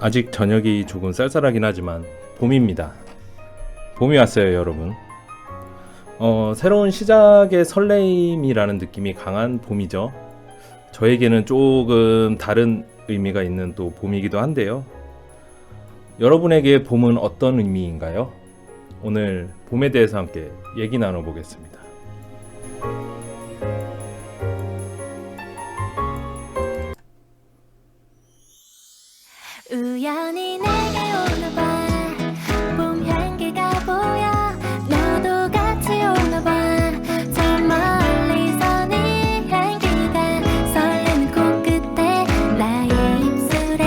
아직 저녁이 조금 쌀쌀하긴 하지만 봄입니다. 봄이 왔어요, 여러분. 새로운 시작의 설레임이라는 느낌이 강한 봄이죠. 저에게는 조금 다른 의미가 있는 또 봄이기도 한데요. 여러분에게 봄은 어떤 의미인가요? 오늘 봄에 대해서 함께 얘기 나눠보겠습니다. 우연히 내게 오나 봐. 봄 향기가 보여. 너도 같이 오나 봐. 저 멀리서 네 향기가 설레는 코끝에 나의 입술에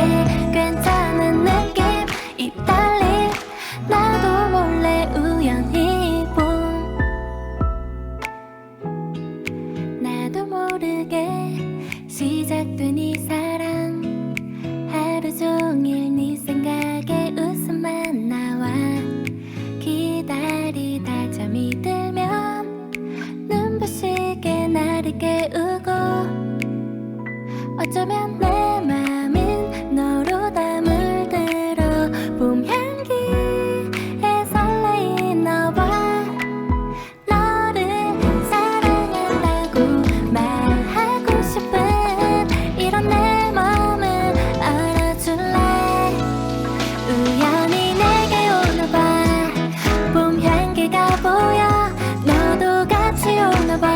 괜찮은 느낌 이 떨림 나도 몰래 우연히 봄 나도 모르게 시작된 이 사랑 하루 종일 네 생각에 웃음만 나와 기다리다 잠이 들면 눈부시게 나를 깨우고 어쩌면 내 맘은 너로 다 물들어 봄 향기에 설레인 너와 너를 사랑한다고 말하고 싶은 이런 내 맘을 우연히 내게 오나 봐. 봄 향기가 보여. 너도 같이 오나 봐.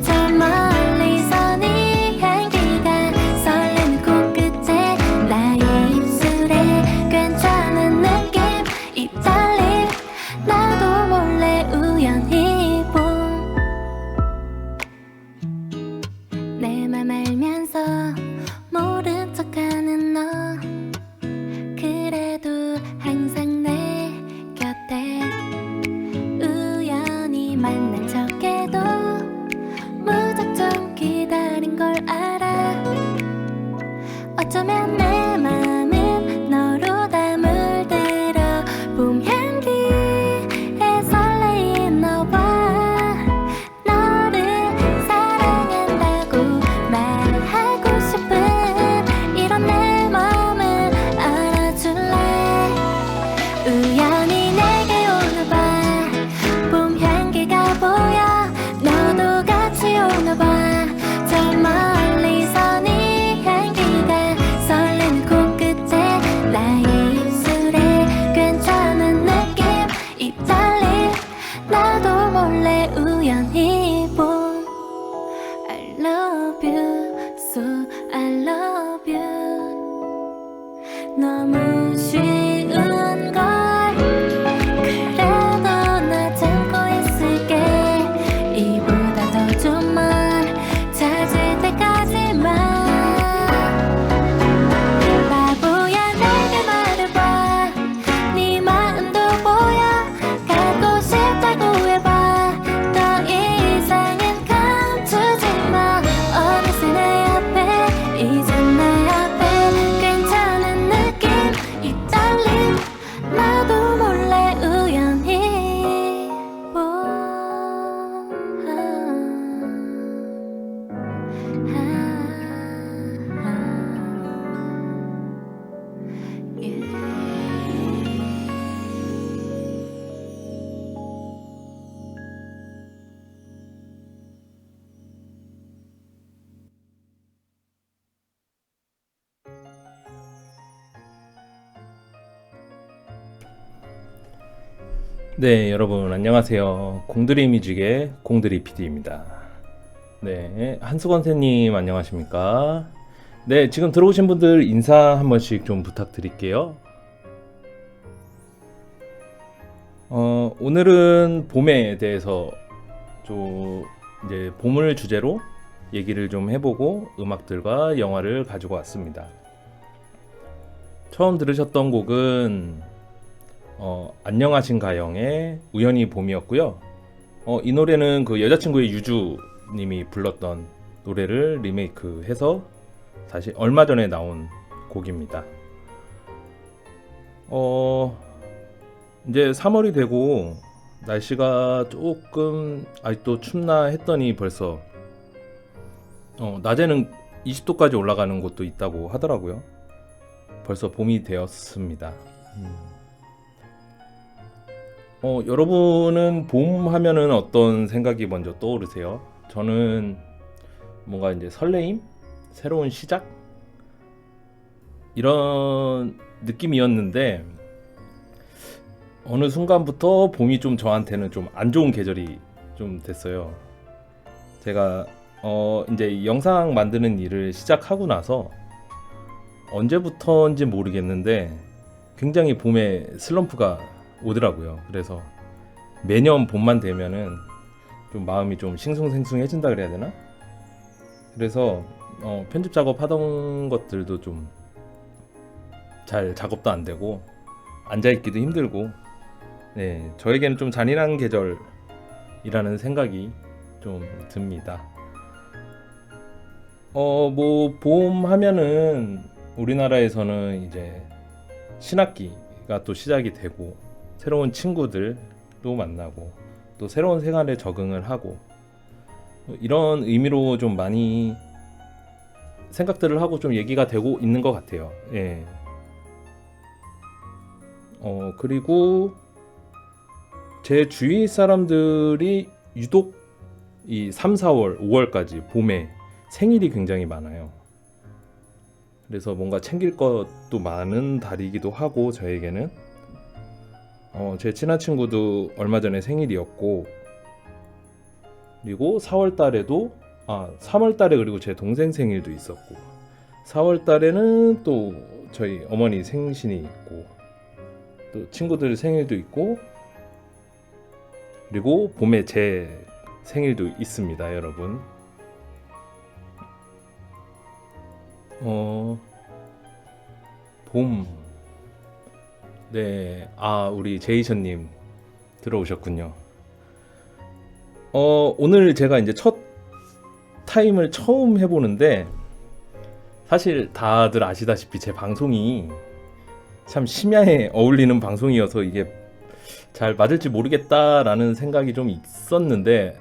저 멀리서 네 향기가 설레는 코끝에 나의 입술에 괜찮은 느낌 이 떨림 나도 몰래 우연히 봄 내 맘 알면서 모른 척하는 너 그래도 항상 내 곁에 우연히 만난 척해도 무작정 기다린 걸 알아 어쩌면 내 맘은 너로 다 물들어 봄 향기에 설레인 너와 너를 사랑한다고 말하고 싶은 이런 내 맘을 우연히 내게 오나 봐. 봄 향기가 보여. 너도 같이 오나 봐. 저 멀리서 네 향기가 설레는 코끝에 나의 입술에 괜찮은 느낌 이 떨림 나도 몰래 우연히 봄 I love you so I love you 너무 쉬운 걸 그래도 나 참고 있을게 이보다 더 좀만 찾을 때까지만 바보야 내게 말해봐 네 마음도 보여 가고 싶다고 해봐 더 이상은 감추지 마 어느새 내 앞에 이제 내 앞에 괜찮은 느낌 이 떨림 나도 몰래 우연히 네, 여러분 안녕하세요. 공들이 뮤직의 공들이 PD입니다. 네, 한수건 선생님 안녕하십니까? 네, 지금 들어오신 분들 인사 한 번씩 좀 부탁드릴게요. 오늘은 봄에 대해서 좀 이제 봄을 주제로 얘기를 좀 해보고 음악들과 영화를 가지고 왔습니다. 처음 들으셨던 곡은 안녕하신 가영의 우연히 봄이었고요. 이 노래는 그 여자친구의 유주님이 불렀던 노래를 리메이크해서 사실 얼마 전에 나온 곡입니다. 이제 3월이 되고 날씨가 조금 아직도 춥나 했더니 벌써 낮에는 20도까지 올라가는 곳도 있다고 하더라고요. 벌써 봄이 되었습니다. 여러분은 봄 하면은 어떤 생각이 먼저 떠오르세요? 저는 뭔가 이제 설레임, 새로운 시작 이런 느낌이었는데 어느 순간부터 봄이 좀 저한테는 좀 안 좋은 계절이 좀 됐어요. 제가 이제 영상 만드는 일을 시작하고 나서 언제부터인지 모르겠는데 굉장히 봄에 슬럼프가 오더라고요. 그래서 매년 봄만 되면은 좀 마음이 좀 싱숭생숭해진다 그래야 되나? 그래서 편집 작업하던 것들도 좀 잘 작업도 안 되고 앉아있기도 힘들고, 네, 저에게는 좀 잔인한 계절이라는 생각이 좀 듭니다. 뭐 봄 하면은 우리나라에서는 이제 신학기가 또 시작이 되고 새로운 친구들도 만나고 또 새로운 생활에 적응을 하고 이런 의미로 좀 많이 생각들을 하고 좀 얘기가 되고 있는 것 같아요. 예. 그리고 제 주위 사람들이 유독 이 3, 4월, 5월까지 봄에 생일이 굉장히 많아요. 그래서 뭔가 챙길 것도 많은 달이기도 하고 저에게는 제 친한 친구도 얼마 전에 생일이었고, 그리고 4월 달에도 3월 달에 그리고 제 동생 생일도 있었고 4월 달에는 또 저희 어머니 생신이 있고 또 친구들 생일도 있고 그리고 봄에 제 생일도 있습니다, 여러분. 봄. 네, 우리 제이션님 들어오셨군요. 오늘 제가 이제 첫 타임을 처음 해보는데 사실 다들 아시다시피 제 방송이 참 심야에 어울리는 방송이어서 이게 잘 맞을지 모르겠다라는 생각이 좀 있었는데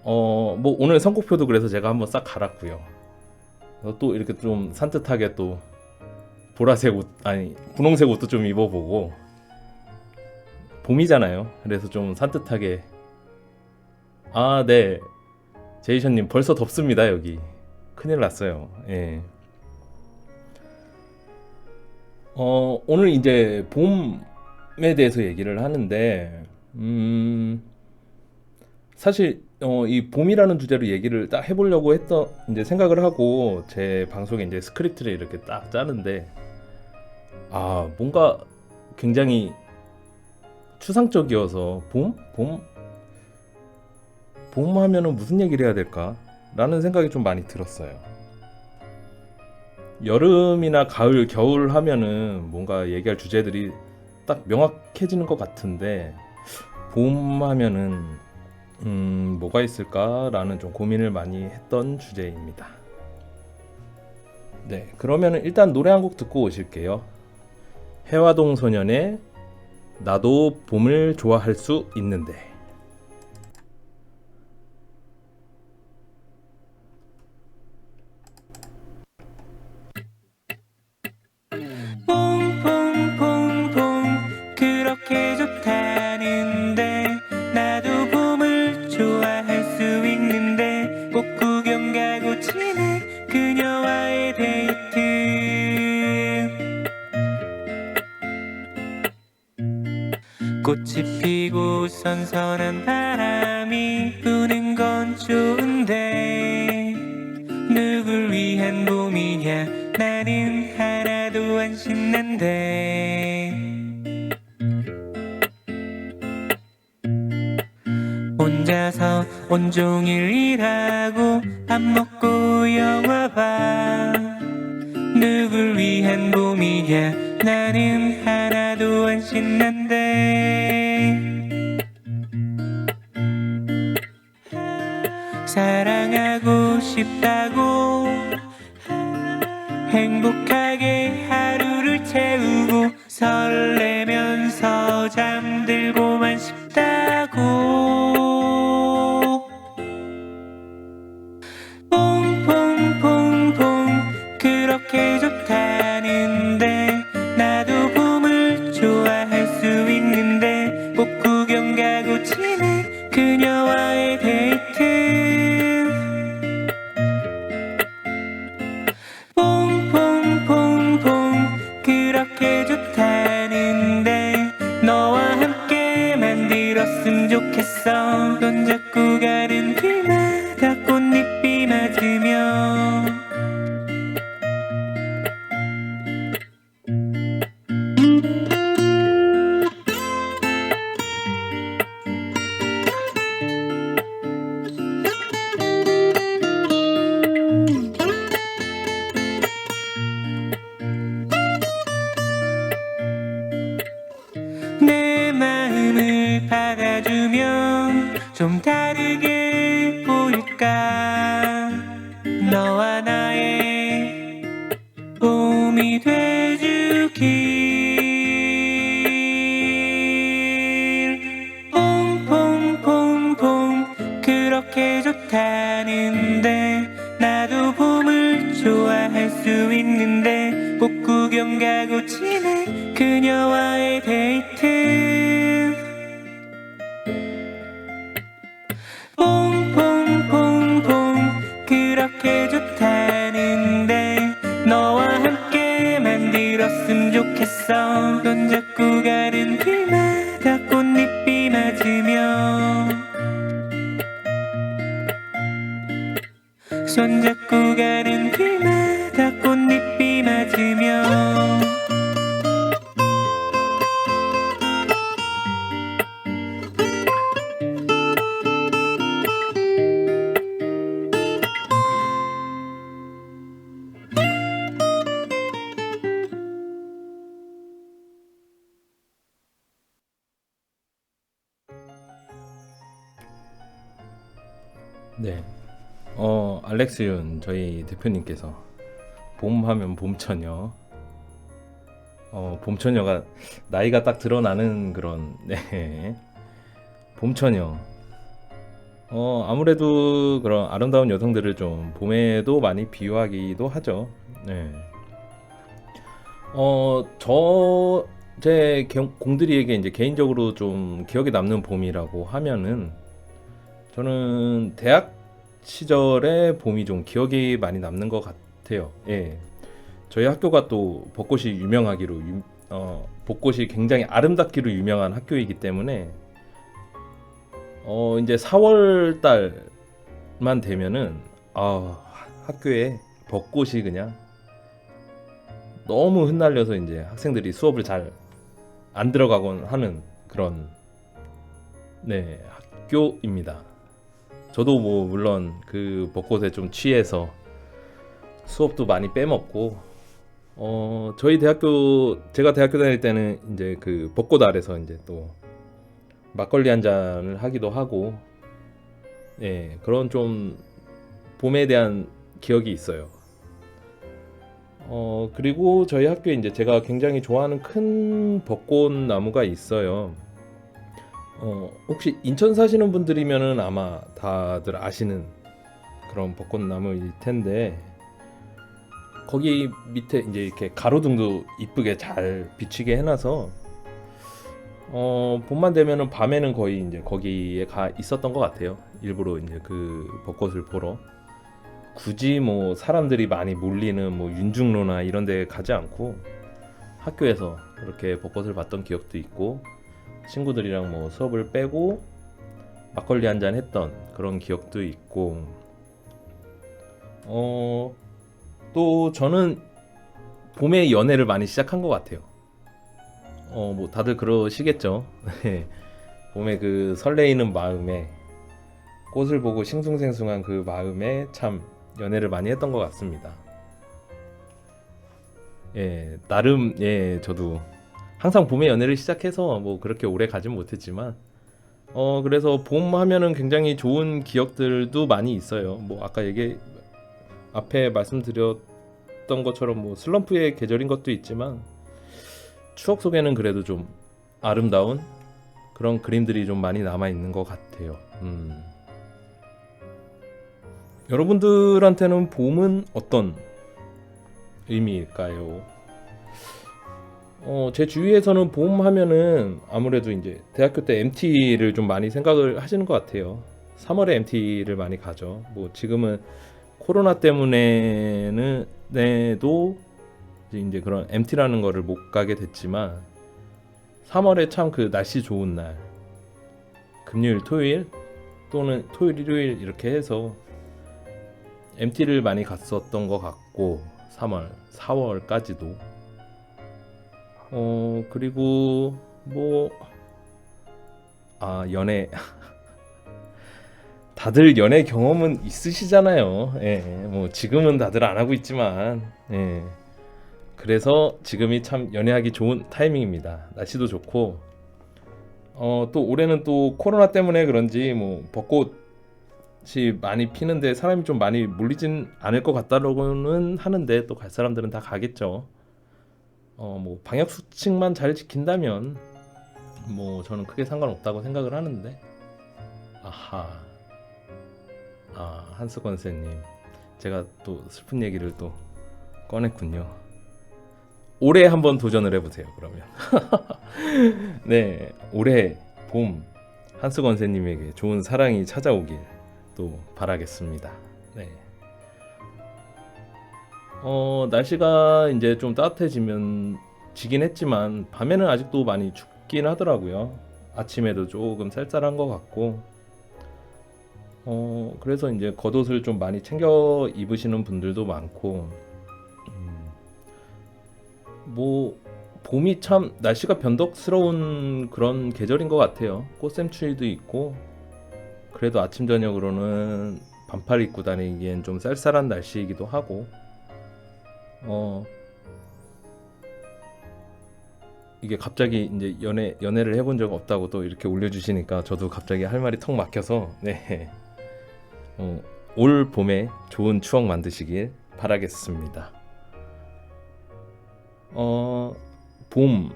뭐 오늘 선곡표도 그래서 제가 한번 싹 갈았고요. 또 이렇게 좀 산뜻하게 또 보라색 옷 분홍색 옷도 좀 입어보고 봄이잖아요. 그래서 좀 산뜻하게 네, 제이션님 벌써 덥습니다. 여기 큰일 났어요. 예. 오늘 이제 봄에 대해서 얘기를 하는데 사실 이 봄이라는 주제로 얘기를 딱 해보려고 이제 생각을 하고 제 방송에 이제 스크립트를 이렇게 딱 짜는데 뭔가 굉장히 추상적이어서 봄 하면은 무슨 얘기를 해야 될까? 라는 생각이 좀 많이 들었어요. 여름이나 가을, 겨울 하면은 뭔가 얘기할 주제들이 딱 명확해지는 것 같은데 봄 하면은 뭐가 있을까라는 좀 고민을 많이 했던 주제입니다. 네, 그러면은 일단 노래 한 곡 듣고 오실게요. 해화동 소년의 나도 봄을 좋아할 수 있는데. 봄 그렇게 좋다는데 나도 봄을 좋아할 수 있는데 꽃 구경 가고 지내 그녀와의 데이트 꽃이 피고 선선한 바람이 부는 건 좋은데 누굴 위한 봄이냐 나는 하나도 안 신난데 혼자서 온종일 일하고 밥 먹고 영화 봐 누굴 위한 봄이냐 나는 하나도 안 신난데 사랑하고 싶다고 행복하게 하루를 채우고 설레면서 잠들고만 싶다고 봄 그렇게 좋다 너와 나의 봄이 돼주길. 봄 그렇게 좋다는데 나도 봄을 좋아할 수 있는데 꽃 구경 가고 지내 그녀와의 데이트. 봄 그렇게 좋다는데 너와 함께 만들었으면 좋겠어. 손잡고 가는 길마다 꽃잎이 맞으며 손잡고 가는 길마다 꽃잎이 맞으며 네. 알렉스윤 저희 대표님께서 봄 하면 봄처녀. 봄처녀가 나이가 딱 드러나는 그런 네. 봄처녀. 아무래도 그런 아름다운 여성들을 좀 봄에도 많이 비유하기도 하죠. 네. 제 공들이에게 이제 개인적으로 좀 기억에 남는 봄이라고 하면은 저는 대학 시절의 봄이 좀 기억이 많이 남는 것 같아요. 예. 저희 학교가 또 벚꽃이 유명하기로 벚꽃이 굉장히 아름답기로 유명한 학교이기 때문에 이제 4월 달만 되면은 학교에 벚꽃이 그냥 너무 흩날려서 이제 학생들이 수업을 잘 안 들어가곤 하는 그런 네, 학교입니다. 저도 뭐 물론 그 벚꽃에 좀 취해서 수업도 많이 빼먹고 제가 대학교 다닐 때는 이제 그 벚꽃 아래서 이제 또 막걸리 한 잔을 하기도 하고 예, 그런 좀 봄에 대한 기억이 있어요. 그리고 저희 학교에 이제 제가 굉장히 좋아하는 큰 벚꽃 나무가 있어요. 혹시 인천 사시는 분들이면은 아마 다들 아시는 그런 벚꽃나무일 텐데 거기 밑에 이제 이렇게 가로등도 이쁘게 잘 비치게 해놔서 봄만 되면은 밤에는 거의 이제 거기에 가 있었던 것 같아요. 일부러 이제 그 벚꽃을 보러 굳이 뭐 사람들이 많이 몰리는 뭐 윤중로나 이런 데 가지 않고 학교에서 이렇게 벚꽃을 봤던 기억도 있고 친구들이랑 뭐 수업을 빼고 막걸리 한잔 했던 그런 기억도 있고 또 저는 봄에 연애를 많이 시작한 것 같아요. 뭐 다들 그러시겠죠. 봄에 그 설레이는 마음에 꽃을 보고 싱숭생숭한 그 마음에 참 연애를 많이 했던 것 같습니다. 예, 나름 저도 항상 봄에 연애를 시작해서 뭐 그렇게 오래 가진 못했지만 그래서 봄 하면은 굉장히 좋은 기억들도 많이 있어요. 뭐 아까 앞에 말씀드렸던 것처럼 뭐 슬럼프의 계절인 것도 있지만 추억 속에는 그래도 좀 아름다운 그런 그림들이 좀 많이 남아 있는 것 같아요. 여러분들한테는 봄은 어떤 의미일까요? 제 주위에서는 봄 하면은 아무래도 이제 대학교 때 MT를 좀 많이 생각을 하시는 것 같아요. 3월에 MT를 많이 가죠. 뭐 지금은 코로나 때문에도 이제 그런 MT라는 거를 못 가게 됐지만 3월에 참 그 날씨 좋은 날 금요일, 토요일 또는 토요일, 일요일 이렇게 해서 MT를 많이 갔었던 것 같고 3월, 4월까지도 그리고 뭐 연애 다들 연애 경험은 있으시잖아요. 예, 뭐 지금은 다들 안 하고 있지만 그래서 지금이 참 연애하기 좋은 타이밍입니다. 날씨도 좋고 또 올해는 또 코로나 때문에 그런지 뭐 벚꽃 많이 피는데 사람이 좀 많이 몰리진 않을 것 같다고는 하는데 또 갈 사람들은 다 가겠죠. 뭐 방역 수칙만 잘 지킨다면 뭐 저는 크게 상관없다고 생각을 하는데. 아하. 한스 권세님, 제가 또 슬픈 얘기를 또 꺼냈군요. 올해 한번 도전을 해보세요. 그러면 네, 올해 봄 한스 권세님에게 좋은 사랑이 찾아오길 또 바라겠습니다. 네. 날씨가 이제 좀 따뜻해지면 지긴 했지만 밤에는 아직도 많이 춥긴 하더라고요. 아침에도 조금 쌀쌀한 것 같고, 그래서 이제 겉옷을 좀 많이 챙겨 입으시는 분들도 많고, 뭐 봄이 참 날씨가 변덕스러운 그런 계절인 것 같아요. 꽃샘추위도 있고, 그래도 아침 저녁으로는 반팔 입고 다니기엔 좀 쌀쌀한 날씨이기도 하고, 이게 갑자기 이제 연애를 해본 적 없다고 또 이렇게 올려주시니까 저도 갑자기 할 말이 턱 막혀서, 네, 올 봄에 좋은 추억 만드시길 바라겠습니다. 봄,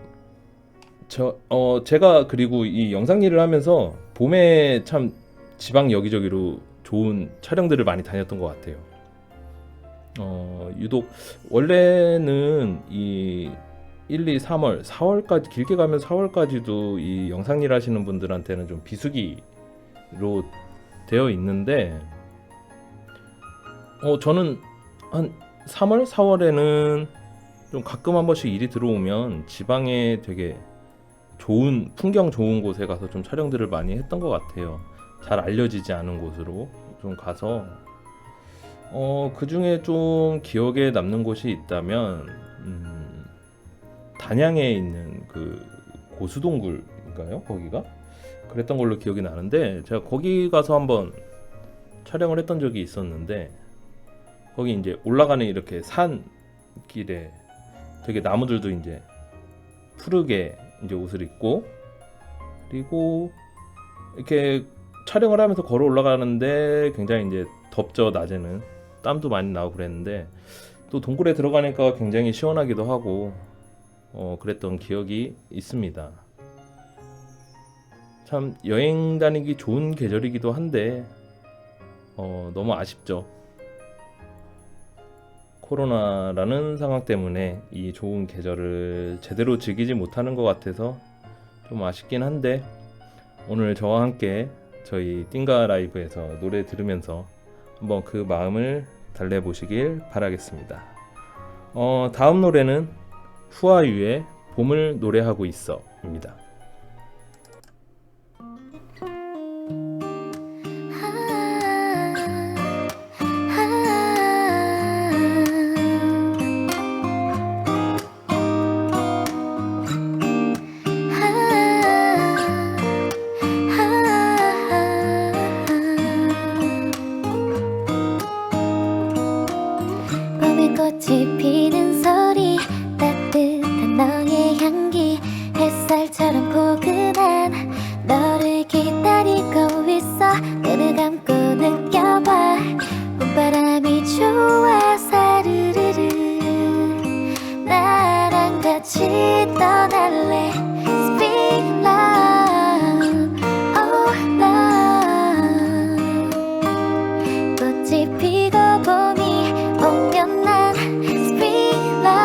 제가 그리고 이 영상 일을 하면서 봄에 참 지방 여기저기로 좋은 촬영들을 많이 다녔던 것 같아요. 유독 원래는 이 1, 2, 3월, 4월까지 길게 가면 4월까지도 이 영상 일 하시는 분들한테는 좀 비수기로 되어 있는데, 저는 한 3월, 4월에는 좀 가끔 한 번씩 일이 들어오면 지방에 되게 좋은 풍경 좋은 곳에 가서 좀 촬영들을 많이 했던 것 같아요. 잘 알려지지 않은 곳으로 좀 가서, 그 중에 좀 기억에 남는 곳이 있다면, 단양에 있는 그 고수동굴인가요? 거기가? 그랬던 걸로 기억이 나는데, 제가 거기 가서 한번 촬영을 했던 적이 있었는데, 거기 이제 올라가는 이렇게 산길에 되게 나무들도 이제 푸르게 이제 옷을 입고, 그리고 이렇게 촬영을 하면서 걸어 올라가는데 굉장히 이제 덥죠. 낮에는 땀도 많이 나고 그랬는데, 또 동굴에 들어가니까 굉장히 시원하기도 하고, 그랬던 기억이 있습니다. 참 여행 다니기 좋은 계절이기도 한데, 너무 아쉽죠. 코로나라는 상황 때문에 이 좋은 계절을 제대로 즐기지 못하는 것 같아서 좀 아쉽긴 한데, 오늘 저와 함께 저희 띵가 라이브에서 노래 들으면서 한번 그 마음을 달래보시길 바라겠습니다. 다음 노래는 후아유의 봄을 노래하고 있어 입니다. 봄의 꽃이 피는 소리, 따뜻한 너의 향기, 햇살처럼 포근한 너를 기다리고 있어. 눈을 감고 느껴봐, 봄바람이 좋아. 사르르르 나랑 같이 떠날래. Speak love, oh love. 꽃이 피고 봄이 오면 난 Speak love.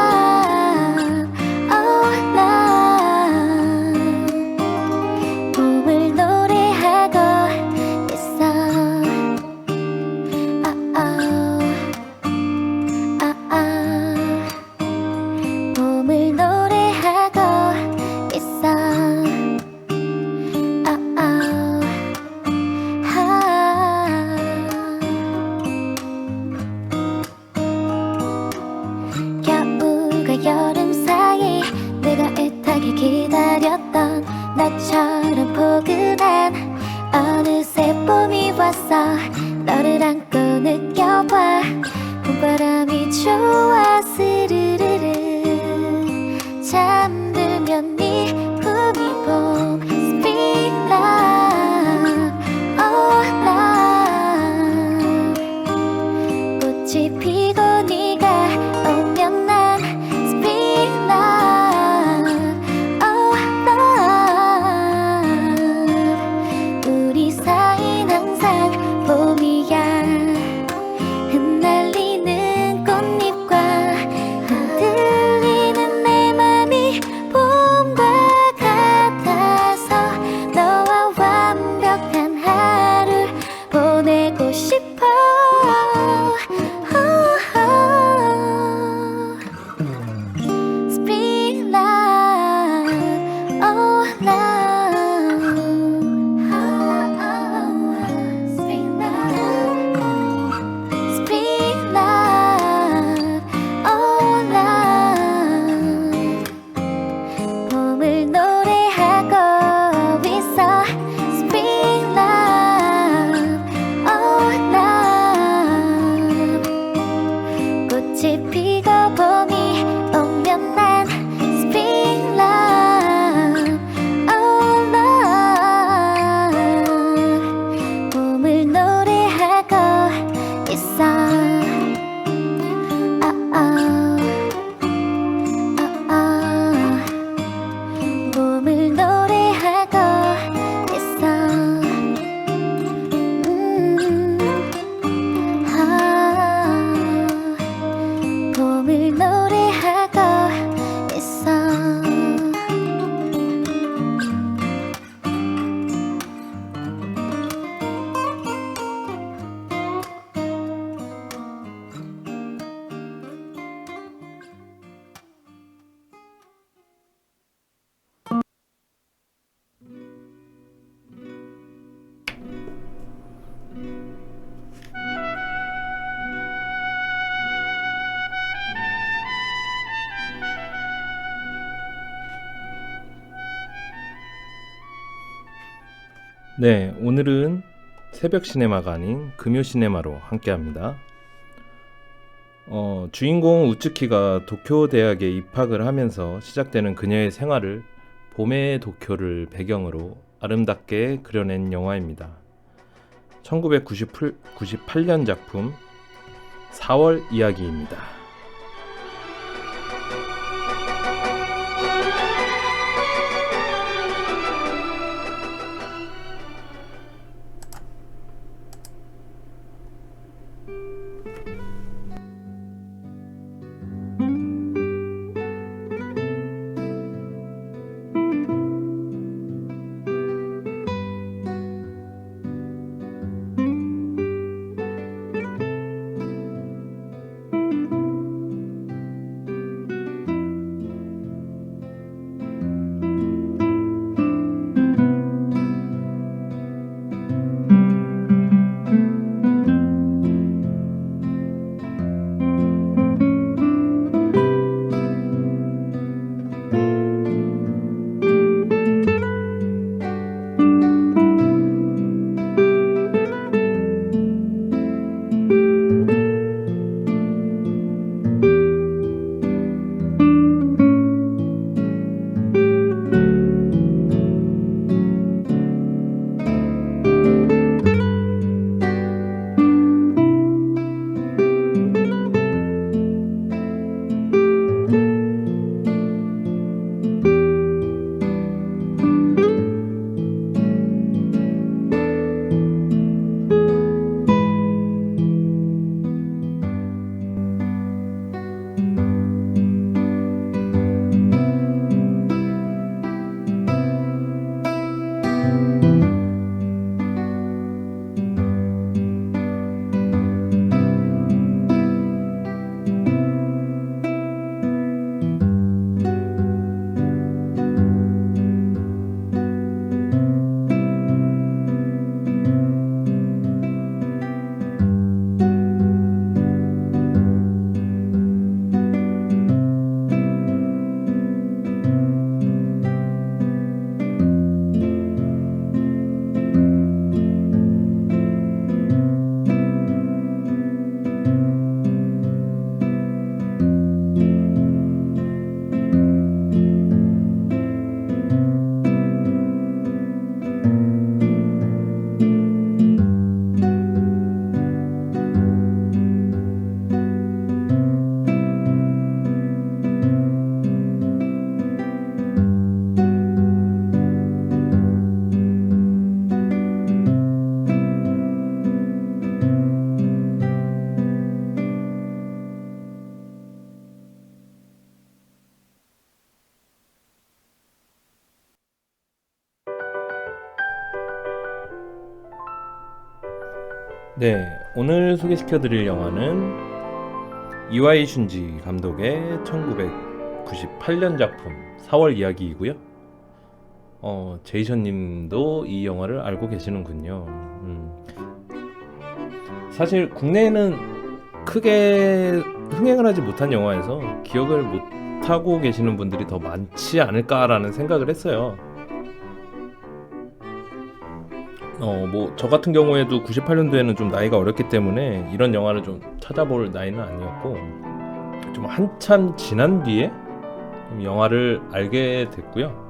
꽃이 피고 네가 오면 난 Speak love, oh love. 우리 사이는 항상 봄이야. 흩날리는 꽃잎과 흔들리는 내 맘이 봄과 같아서 너와 완벽한 하루 보내고 싶어. Spring love, oh love. Spring love, Spring love, oh love. 봄을 노래하고 있어. Spring love, oh love. 꽃이 피고 봄이 오면 난 Spring love, oh love. 봄을 노래하고 있어. 봄을 노래하고 있어. 봄을 노래하고 있어. 네, 오늘은 새벽 시네마가 아닌 금요 시네마로 함께합니다. 주인공 우츠키가 도쿄 대학에 입학을 하면서 시작되는 그녀의 생활을 봄의 도쿄를 배경으로 아름답게 그려낸 영화입니다. 1998년 작품 4월 이야기입니다. 네, 오늘 소개시켜드릴 영화는 이와이 슌지 감독의 1998년 작품 4월 이야기이고요. 제이션님도 이 영화를 알고 계시는군요. 사실 국내에는 크게 흥행을 하지 못한 영화에서 기억을 못하고 계시는 분들이 더 많지 않을까라는 생각을 했어요. 뭐 저 같은 경우에도 98년도에는 좀 나이가 어렸기 때문에 이런 영화를 좀 찾아볼 나이는 아니었고, 좀 한참 지난 뒤에 좀 영화를 알게 됐고요.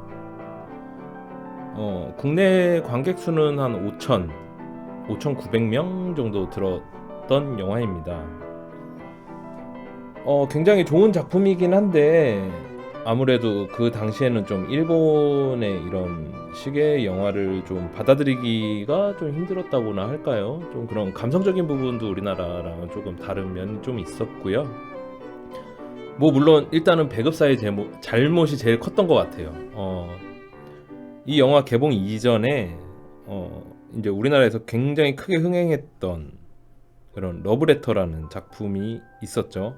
국내 관객 수는 한 5,900명 정도 들었던 영화입니다. 굉장히 좋은 작품이긴 한데 아무래도 그 당시에는 좀 일본의 이런 식의 영화를 좀 받아들이기가 좀 힘들었다고나 할까요? 좀 그런 감성적인 부분도 우리나라랑은 조금 다른 면이 좀 있었고요. 뭐 물론 일단은 배급사의 잘못이 제일 컸던 것 같아요. 이 영화 개봉 이전에 이제 우리나라에서 굉장히 크게 흥행했던 그런 러브레터라는 작품이 있었죠.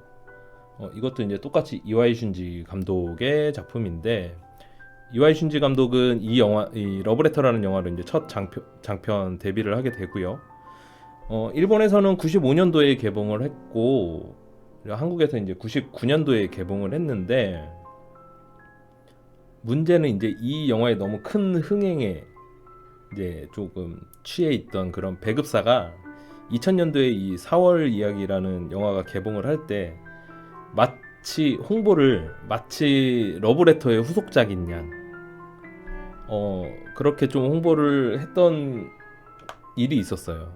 이것도 이제 똑같이 이와이 슌지 감독의 작품인데, 이와이 슌지 감독은 이 러브레터라는 영화로 이제 첫 장편 데뷔를 하게 되고요. 일본에서는 95년도에 개봉을 했고 한국에서 이제 99년도에 개봉을 했는데, 문제는 이제 이 영화의 너무 큰 흥행에 이제 조금 취해 있던 그런 배급사가 2000년도에 이 4월 이야기라는 영화가 개봉을 할 때 마치 홍보를 마치 러브레터의 후속작인 양 그렇게 좀 홍보를 했던 일이 있었어요.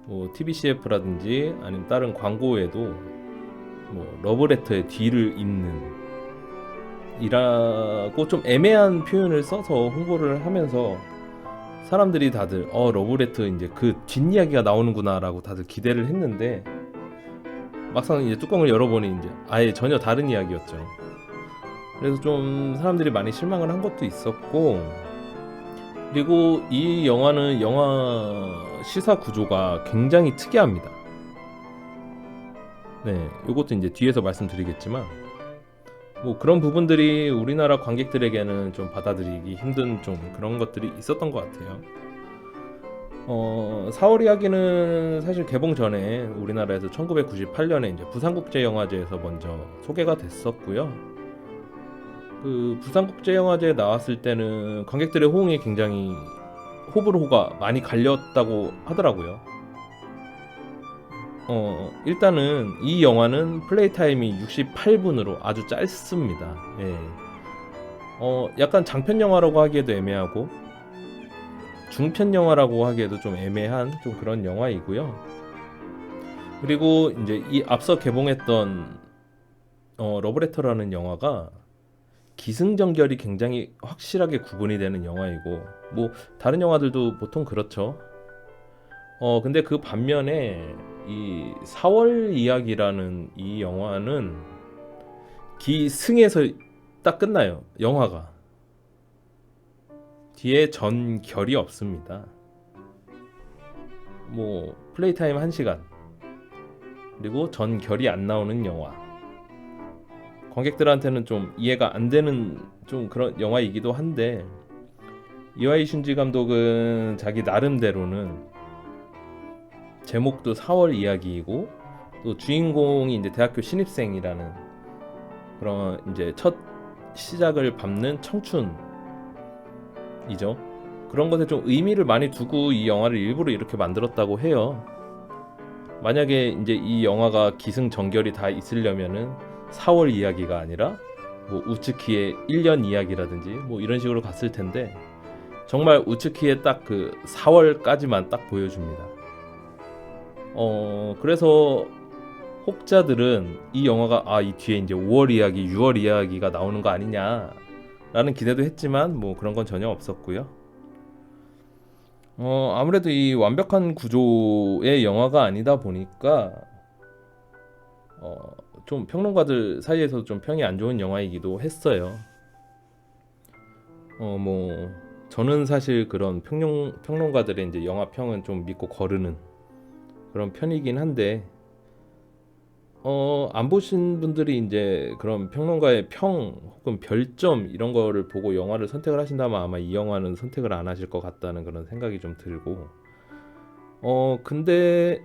뭐 TBCF라든지 아니면 다른 광고에도 뭐 러브레터의 뒤를 잇는 이라고 좀 애매한 표현을 써서 홍보를 하면서 사람들이 다들 러브레터 이제 그 뒷이야기가 나오는구나라고 다들 기대를 했는데, 막상 이제 뚜껑을 열어보니 이제 아예 전혀 다른 이야기였죠. 그래서 좀 사람들이 많이 실망을 한 것도 있었고, 그리고 이 영화는 영화 시사 구조가 굉장히 특이합니다. 네, 이것도 이제 뒤에서 말씀드리겠지만, 뭐 그런 부분들이 우리나라 관객들에게는 좀 받아들이기 힘든 좀 그런 것들이 있었던 것 같아요. 4월 이야기는 사실 개봉 전에 우리나라에서 1998년에 이제 부산국제영화제에서 먼저 소개가 됐었고요. 그 부산국제영화제에 나왔을 때는 관객들의 호응이 굉장히 호불호가 많이 갈렸다고 하더라고요. 일단은 이 영화는 플레이 타임이 68분으로 아주 짧습니다. 예. 약간 장편 영화라고 하기에도 애매하고 중편 영화라고 하기에도 좀 애매한 좀 그런 영화이고요. 그리고 이제 이 앞서 개봉했던 러브레터라는 영화가 기승전결이 굉장히 확실하게 구분이 되는 영화이고, 뭐 다른 영화들도 보통 그렇죠. 근데 그 반면에 이 4월 이야기라는 이 영화는 기승에서 딱 끝나요. 영화가 뒤에 전결이 없습니다. 뭐 플레이 타임 1시간 그리고 전결이 안 나오는 영화, 관객들한테는 좀 이해가 안 되는 좀 그런 영화이기도 한데, 이와이 슌지 감독은 자기 나름대로는 제목도 4월 이야기이고 또 주인공이 이제 대학교 신입생이라는 그런 이제 첫 시작을 밟는 청춘이죠. 그런 것에 좀 의미를 많이 두고 이 영화를 일부러 이렇게 만들었다고 해요. 만약에 이제 이 영화가 기승전결이 다 있으려면은 4월 이야기가 아니라 뭐 우츠키의 1년 이야기라든지 뭐 이런 식으로 갔을 텐데, 정말 우츠키의 딱 그 4월까지만 딱 보여줍니다. 그래서 혹자들은 이 영화가 이 뒤에 이제 5월 이야기, 6월 이야기가 나오는 거 아니냐라는 기대도 했지만 뭐 그런 건 전혀 없었고요. 아무래도 이 완벽한 구조의 영화가 아니다 보니까 좀 평론가들 사이에서 좀 평이 안 좋은 영화이기도 했어요. 저는 사실 그런 평론가들의 이제 영화 평은 좀 믿고 거르는 그런 편이긴 한데 안 보신 분들이 이제 그런 평론가의 평 혹은 별점 이런 거를 보고 영화를 선택을 하신다면 아마 이 영화는 선택을 안 하실 것 같다는 그런 생각이 좀 들고 근데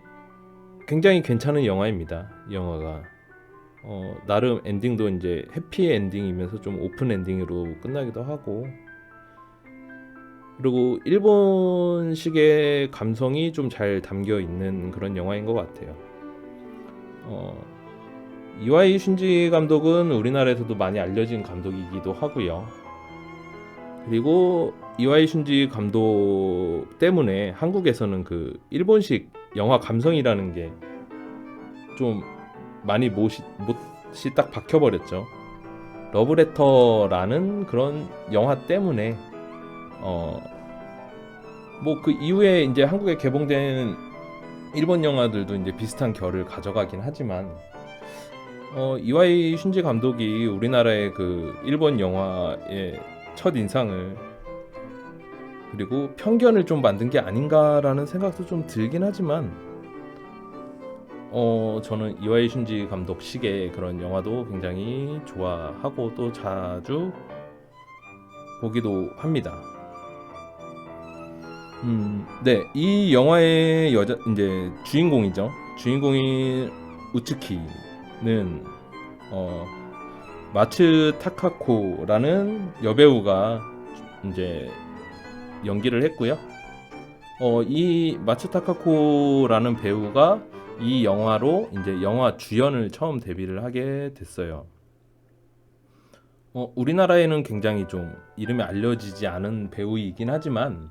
굉장히 괜찮은 영화입니다. 이 영화가 나름 엔딩도 이제 해피 엔딩이면서 좀 오픈 엔딩으로 끝나기도 하고 그리고 일본식의 감성이 좀 잘 담겨 있는 그런 영화인 것 같아요. 이와이 슌지 감독은 우리나라에서도 많이 알려진 감독이기도 하고요. 그리고 이와이 슌지 감독 때문에 한국에서는 그 일본식 영화 감성이라는 게 좀 많이 못이 딱 박혀버렸죠. 러브레터라는 그런 영화 때문에 뭐 그 이후에 이제 한국에 개봉된 일본 영화들도 이제 비슷한 결을 가져가긴 하지만 이와이 슌지 감독이 우리나라의 그 일본 영화의 첫 인상을 그리고 편견을 좀 만든 게 아닌가라는 생각도 좀 들긴 하지만 저는 이와이 슌지 감독식의 그런 영화도 굉장히 좋아하고 또 자주 보기도 합니다. 네, 이 영화의 이제 주인공이죠. 주인공인 우츠키는 마츠 타카코라는 여배우가 이제 연기를 했고요. 이 마츠 타카코라는 배우가 이 영화로 이제 영화 주연을 처음 데뷔를 하게 됐어요. 우리나라에는 굉장히 좀 이름이 알려지지 않은 배우이긴 하지만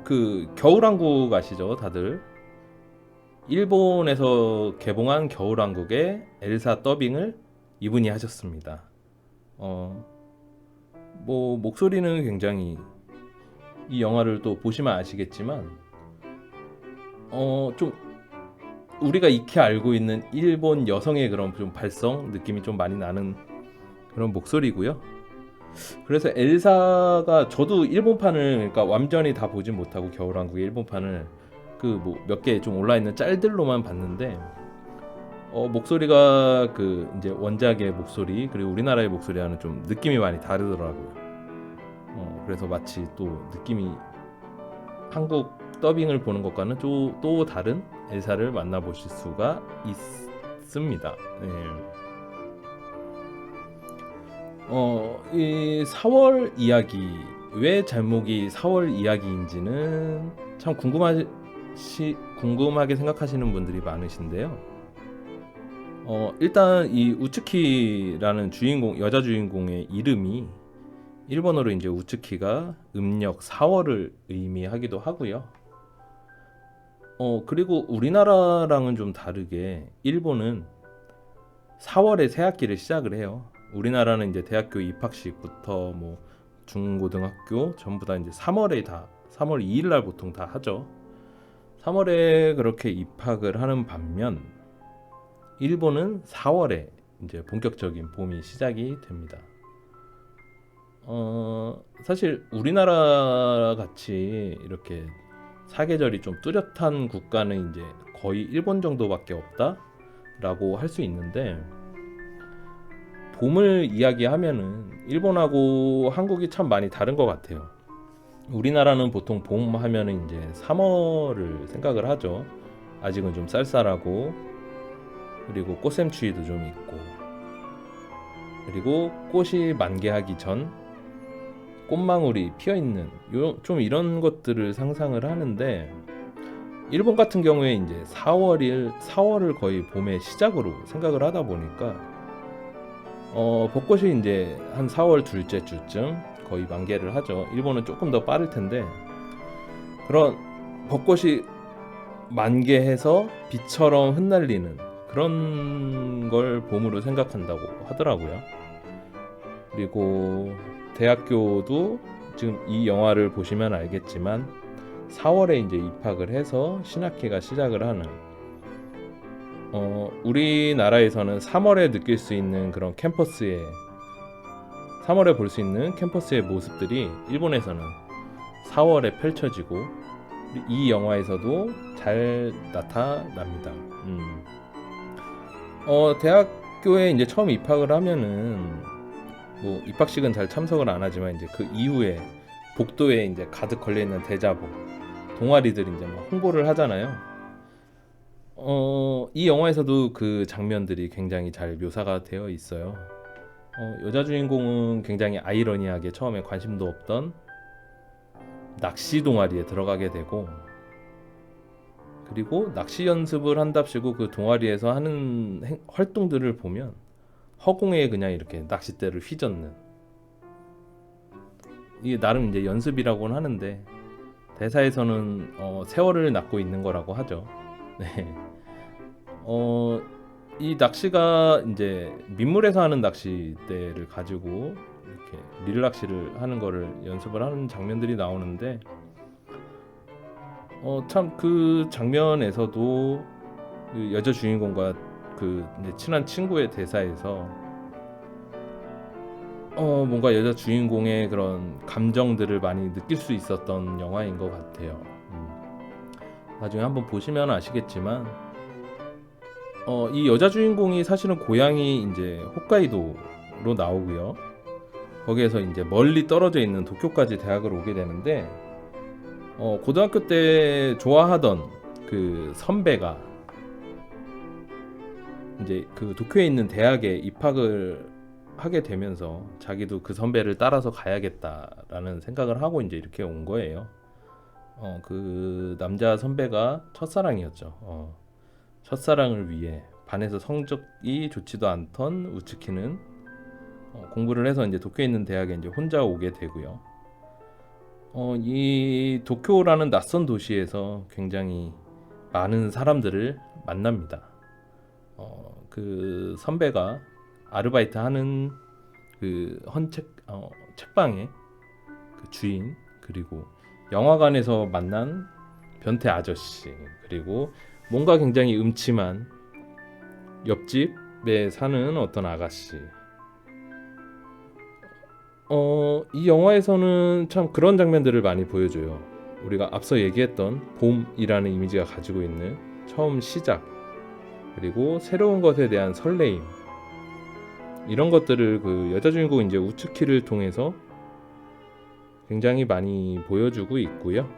그 겨울왕국 아시죠, 다들? 일본에서 개봉한 겨울왕국의 엘사 더빙을 이분이 하셨습니다. 뭐 목소리는 굉장히 이 영화를 또 보시면 아시겠지만 좀 우리가 익히 알고 있는 일본 여성의 그런 좀 발성 느낌이 좀 많이 나는 그런 목소리고요. 그래서 엘사가 저도 일본판을 그러니까 완전히 다 보진 못하고 겨울왕국의 일본판을 그 뭐 몇 개 좀 올라 있는 짤들로만 봤는데 목소리가 그 이제 원작의 목소리 그리고 우리나라의 목소리와는 좀 느낌이 많이 다르더라고요. 그래서 마치 또 느낌이 한국 더빙을 보는 것과는 또 다른 엘사를 만나보실 수가 있습니다. 네. 이 4월 이야기 왜 제목이 4월 이야기인지는 참 궁금하게 생각하시는 분들이 많으신데요. 일단 이 우츠키라는 주인공 여자 주인공의 이름이 일본어로 이제 우츠키가 음력 4월을 의미하기도 하고요. 그리고 우리나라랑은 좀 다르게 일본은 4월에 새학기를 시작을 해요. 우리나라는 이제 대학교 입학식부터 뭐 중고등학교 전부 다 이제 3월 2일 날 보통 다 하죠. 3월에 그렇게 입학을 하는 반면 일본은 4월에 이제 본격적인 봄이 시작이 됩니다. 사실 우리나라 같이 이렇게 사계절이 좀 뚜렷한 국가는 이제 거의 일본 정도밖에 없다라고 할 수 있는데 봄을 이야기하면은 일본하고 한국이 참 많이 다른 것 같아요. 우리나라는 보통 봄 하면은 이제 3월을 생각을 하죠. 아직은 좀 쌀쌀하고 그리고 꽃샘추위도 좀 있고 그리고 꽃이 만개하기 전 꽃망울이 피어있는 좀 이런 것들을 상상을 하는데 일본 같은 경우에 이제 4월을 거의 봄의 시작으로 생각을 하다 보니까 벚꽃이 이제 한 4월 둘째 주쯤 거의 만개를 하죠. 일본은 조금 더 빠를 텐데 그런 벚꽃이 만개해서 비처럼 흩날리는 그런 걸 봄으로 생각한다고 하더라고요. 그리고 대학교도 지금 이 영화를 보시면 알겠지만 4월에 이제 입학을 해서 신학기가 시작을 하는 우리나라에서는 3월에 느낄 수 있는 그런 3월에 볼 수 있는 캠퍼스의 모습들이 일본에서는 4월에 펼쳐지고 이 영화에서도 잘 나타납니다. 대학교에 이제 처음 입학을 하면은 뭐 입학식은 잘 참석을 안 하지만 이제 그 이후에 복도에 이제 가득 걸려 있는 대자보 동아리들이 이제 막 홍보를 하잖아요. 이 영화에서도 그 장면들이 굉장히 잘 묘사가 되어 있어요. 여자 주인공은 굉장히 아이러니하게 처음에 관심도 없던 낚시 동아리에 들어가게 되고, 그리고 낚시 연습을 한답시고 그 동아리에서 하는 활동들을 보면 허공에 그냥 이렇게 낚싯대를 휘젓는, 이게 나름 이제 연습이라고는 하는데 대사에서는 세월을 낚고 있는 거라고 하죠. 네. 이 낚시가 이제 민물에서 하는 낚싯대를 가지고 이렇게 릴낚시를 하는 거를 연습을 하는 장면들이 나오는데, 참 그 장면에서도 그 여자 주인공과 그 이제 친한 친구의 대사에서 뭔가 여자 주인공의 그런 감정들을 많이 느낄 수 있었던 영화인 것 같아요. 나중에 한번 보시면 아시겠지만 이 여자 주인공이 사실은 고향이 이제 홋카이도로 나오고요. 거기에서 이제 멀리 떨어져 있는 도쿄까지 대학을 오게 되는데, 고등학교 때 좋아하던 그 선배가 이제 그 도쿄에 있는 대학에 입학을 하게 되면서 자기도 그 선배를 따라서 가야겠다라는 생각을 하고 이제 이렇게 온 거예요. 그 남자 선배가 첫사랑이었죠. 첫사랑을 위해 반에서 성적이 좋지도 않던 우츠키는 공부를 해서 이제 도쿄에 있는 대학에 이제 혼자 오게 되고요. 이 도쿄라는 낯선 도시에서 굉장히 많은 사람들을 만납니다. 그 선배가 아르바이트 하는 그 책방의 그 주인, 그리고 영화관에서 만난 변태 아저씨, 그리고 뭔가 굉장히 음침한 옆집에 사는 어떤 아가씨. 이 영화에서는 참 그런 장면들을 많이 보여줘요. 우리가 앞서 얘기했던 봄이라는 이미지가 가지고 있는 처음 시작, 그리고 새로운 것에 대한 설레임, 이런 것들을 그 여자 주인공 이제 우츠키를 통해서 굉장히 많이 보여주고 있고요.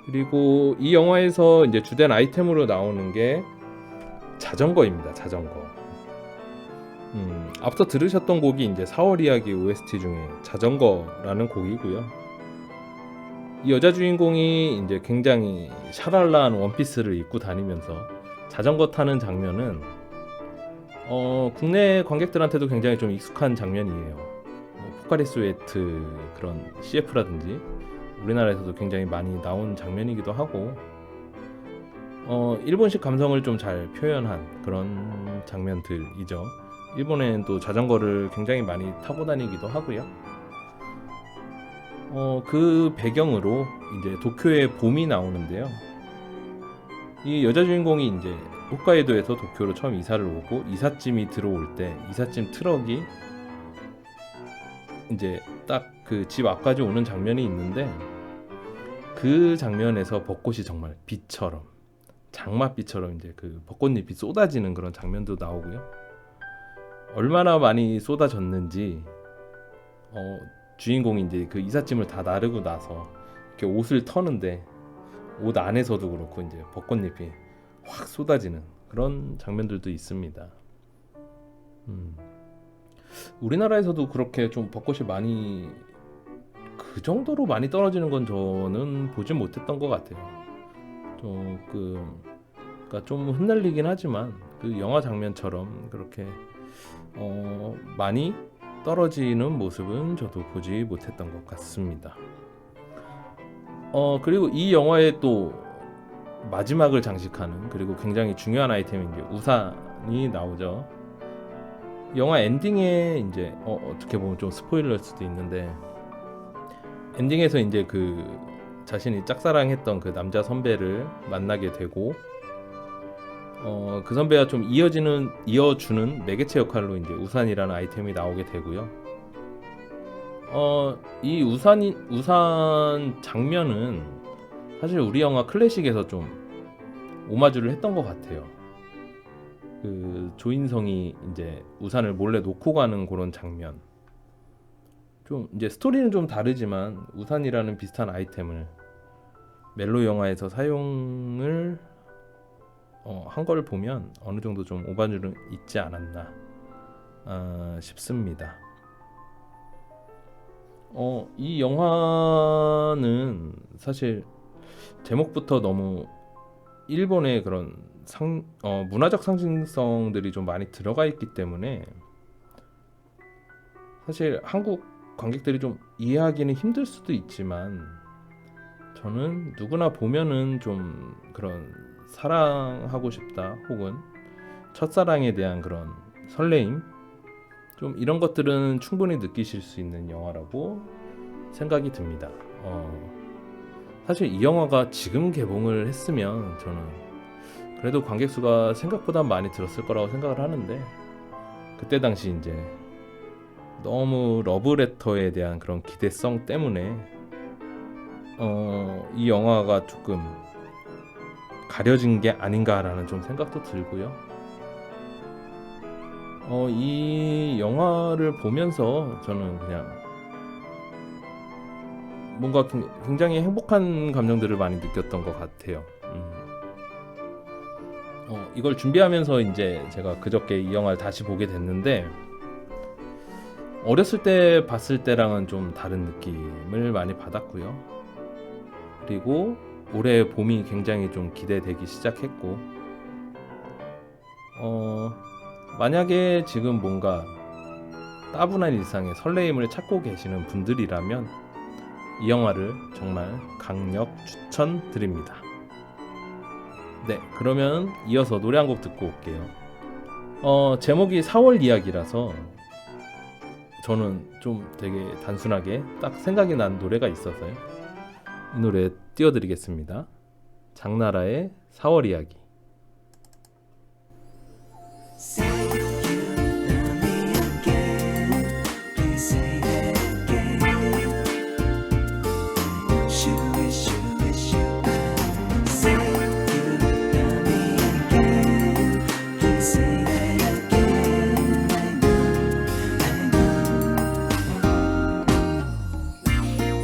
그리고 이 영화에서 이제 주된 아이템으로 나오는 게 자전거입니다. 자전거. 앞서 들으셨던 곡이 이제 4월 이야기 OST 중에 자전거라는 곡이고요. 이 여자 주인공이 이제 굉장히 샤랄라한 원피스를 입고 다니면서 자전거 타는 장면은 국내 관객들한테도 굉장히 좀 익숙한 장면이에요. 포카리 스웨트 그런 CF라든지 우리나라에서도 굉장히 많이 나온 장면이기도 하고, 일본식 감성을 좀 잘 표현한 그런 장면들이죠. 일본에는 또 자전거를 굉장히 많이 타고 다니기도 하고요. 그 배경으로 이제 도쿄의 봄이 나오는데요. 이 여자 주인공이 이제 홋카이도에서 도쿄로 처음 이사를 오고 이삿짐이 들어올 때 이삿짐 트럭이 이제 딱 그 집 앞까지 오는 장면이 있는데, 그 장면에서 벚꽃이 정말 빛처럼, 장맛비처럼 이제 그 벚꽃잎이 쏟아지는 그런 장면도 나오고요. 얼마나 많이 쏟아졌는지 주인공이 이제 그 이삿짐을 다 나르고 나서 이렇게 옷을 터는데 옷 안에서도 그렇고 이제 벚꽃잎이 확 쏟아지는 그런 장면들도 있습니다. 우리나라에서도 그렇게 좀 벚꽃이 많이 그 정도로 많이 떨어지는 건 저는 보진 못했던 것 같아요. 그러니까 좀 흩날리긴 하지만 그 영화 장면처럼 그렇게 많이 떨어지는 모습은 저도 보지 못했던 것 같습니다. 그리고 이 영화의 또 마지막을 장식하는, 그리고 굉장히 중요한 아이템인 게 우산이 나오죠. 영화 엔딩에 이제 어떻게 보면 좀 스포일러일 수도 있는데, 엔딩에서 이제 그 자신이 짝사랑했던 그 남자 선배를 만나게 되고, 그 선배가 좀 이어주는 매개체 역할로 이제 우산이라는 아이템이 나오게 되고요. 이 우산 장면은 사실 우리 영화 클래식에서 좀 오마주를 했던 것 같아요. 그 조인성이 이제 우산을 몰래 놓고 가는 그런 장면. 좀 이제 스토리는 좀 다르지만 우산이라는 비슷한 아이템을 멜로 영화에서 사용을 한 걸 보면 어느 정도 좀 오마주는 있지 않았나 싶습니다. 이 영화는 사실 제목부터 너무 일본의 그런 문화적 상징성들이 좀 많이 들어가 있기 때문에 사실 한국 관객들이 좀 이해하기는 힘들 수도 있지만 저는 누구나 보면은 좀 그런 사랑하고 싶다 혹은 첫사랑에 대한 그런 설레임 좀 이런 것들은 충분히 느끼실 수 있는 영화라고 생각이 듭니다. 사실 이 영화가 지금 개봉을 했으면 저는 그래도 관객 수가 생각보다 많이 들었을 거라고 생각을 하는데 그때 당시 이제 너무 러브레터에 대한 그런 기대성 때문에 이 영화가 조금 가려진 게 아닌가라는 좀 생각도 들고요. 이 영화를 보면서 저는 그냥 뭔가 굉장히 행복한 감정들을 많이 느꼈던 것 같아요. 이걸 준비하면서 이제 제가 그저께 이 영화를 다시 보게 됐는데 어렸을 때 봤을 때랑은 좀 다른 느낌을 많이 받았고요. 그리고 올해 봄이 굉장히 좀 기대되기 시작했고 만약에 지금 뭔가 따분한 일상의 설레임을 찾고 계시는 분들이라면 이 영화를 정말 강력 추천드립니다. 네, 그러면 이어서 노래 한 곡 듣고 올게요. 제목이 4월 이야기라서 저는 좀 되게 단순하게 딱 생각이 난 노래가 있어서요. 이 노래 띄워드리겠습니다. 장나라의 4월 이야기.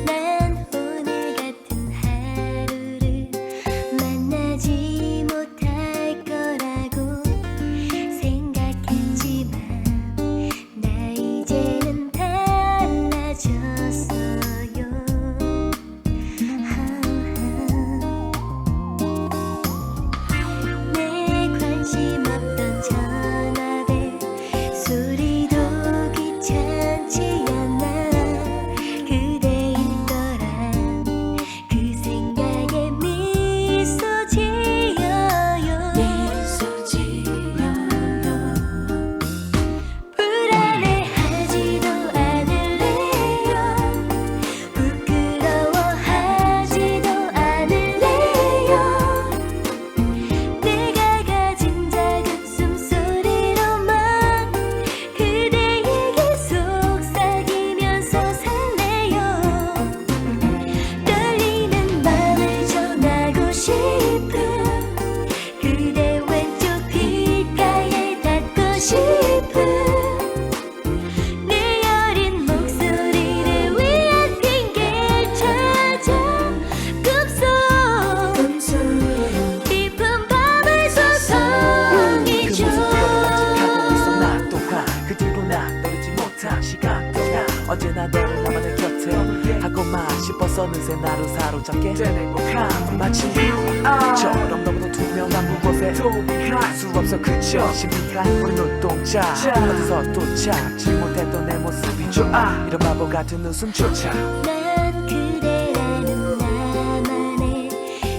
난 오늘 같은 하루를 만나지 못할 거라고 생각했지만 나 이제는 달라졌어요. 내 관심 없던 전화벨 소리도 귀찮지 않아. 그대 있더란 그 생각에 미소 지어요. 불안해하지도 않을래요. 부끄러워하지도 않을래요. 내가 가진 작은 숨소리로만 그대에게 속삭이면서 살래요. 떨리는 맘을 전하고 싶은 그대 왼쪽 귓가에 닿고 싶은 내 여린 목소리를 위한 핑계를 찾아 꿈속 깊은 밤을 소송이죠. 하고 있어 나 또한 그 뒤로 나 떨지 못한 시간 동안 언제나 너를 나만의 곁에 하고만 싶어서 느새 나를 사로잡게 된 행복함 마치 처럼 너무도 투명한 무엇에 도움할 수 없어 그저 신비한 우리 눈동자 어디서 또 찾지 못했던 내 모습이 좋아 이런 바보 같은 웃음조차 난 그대라는 나만의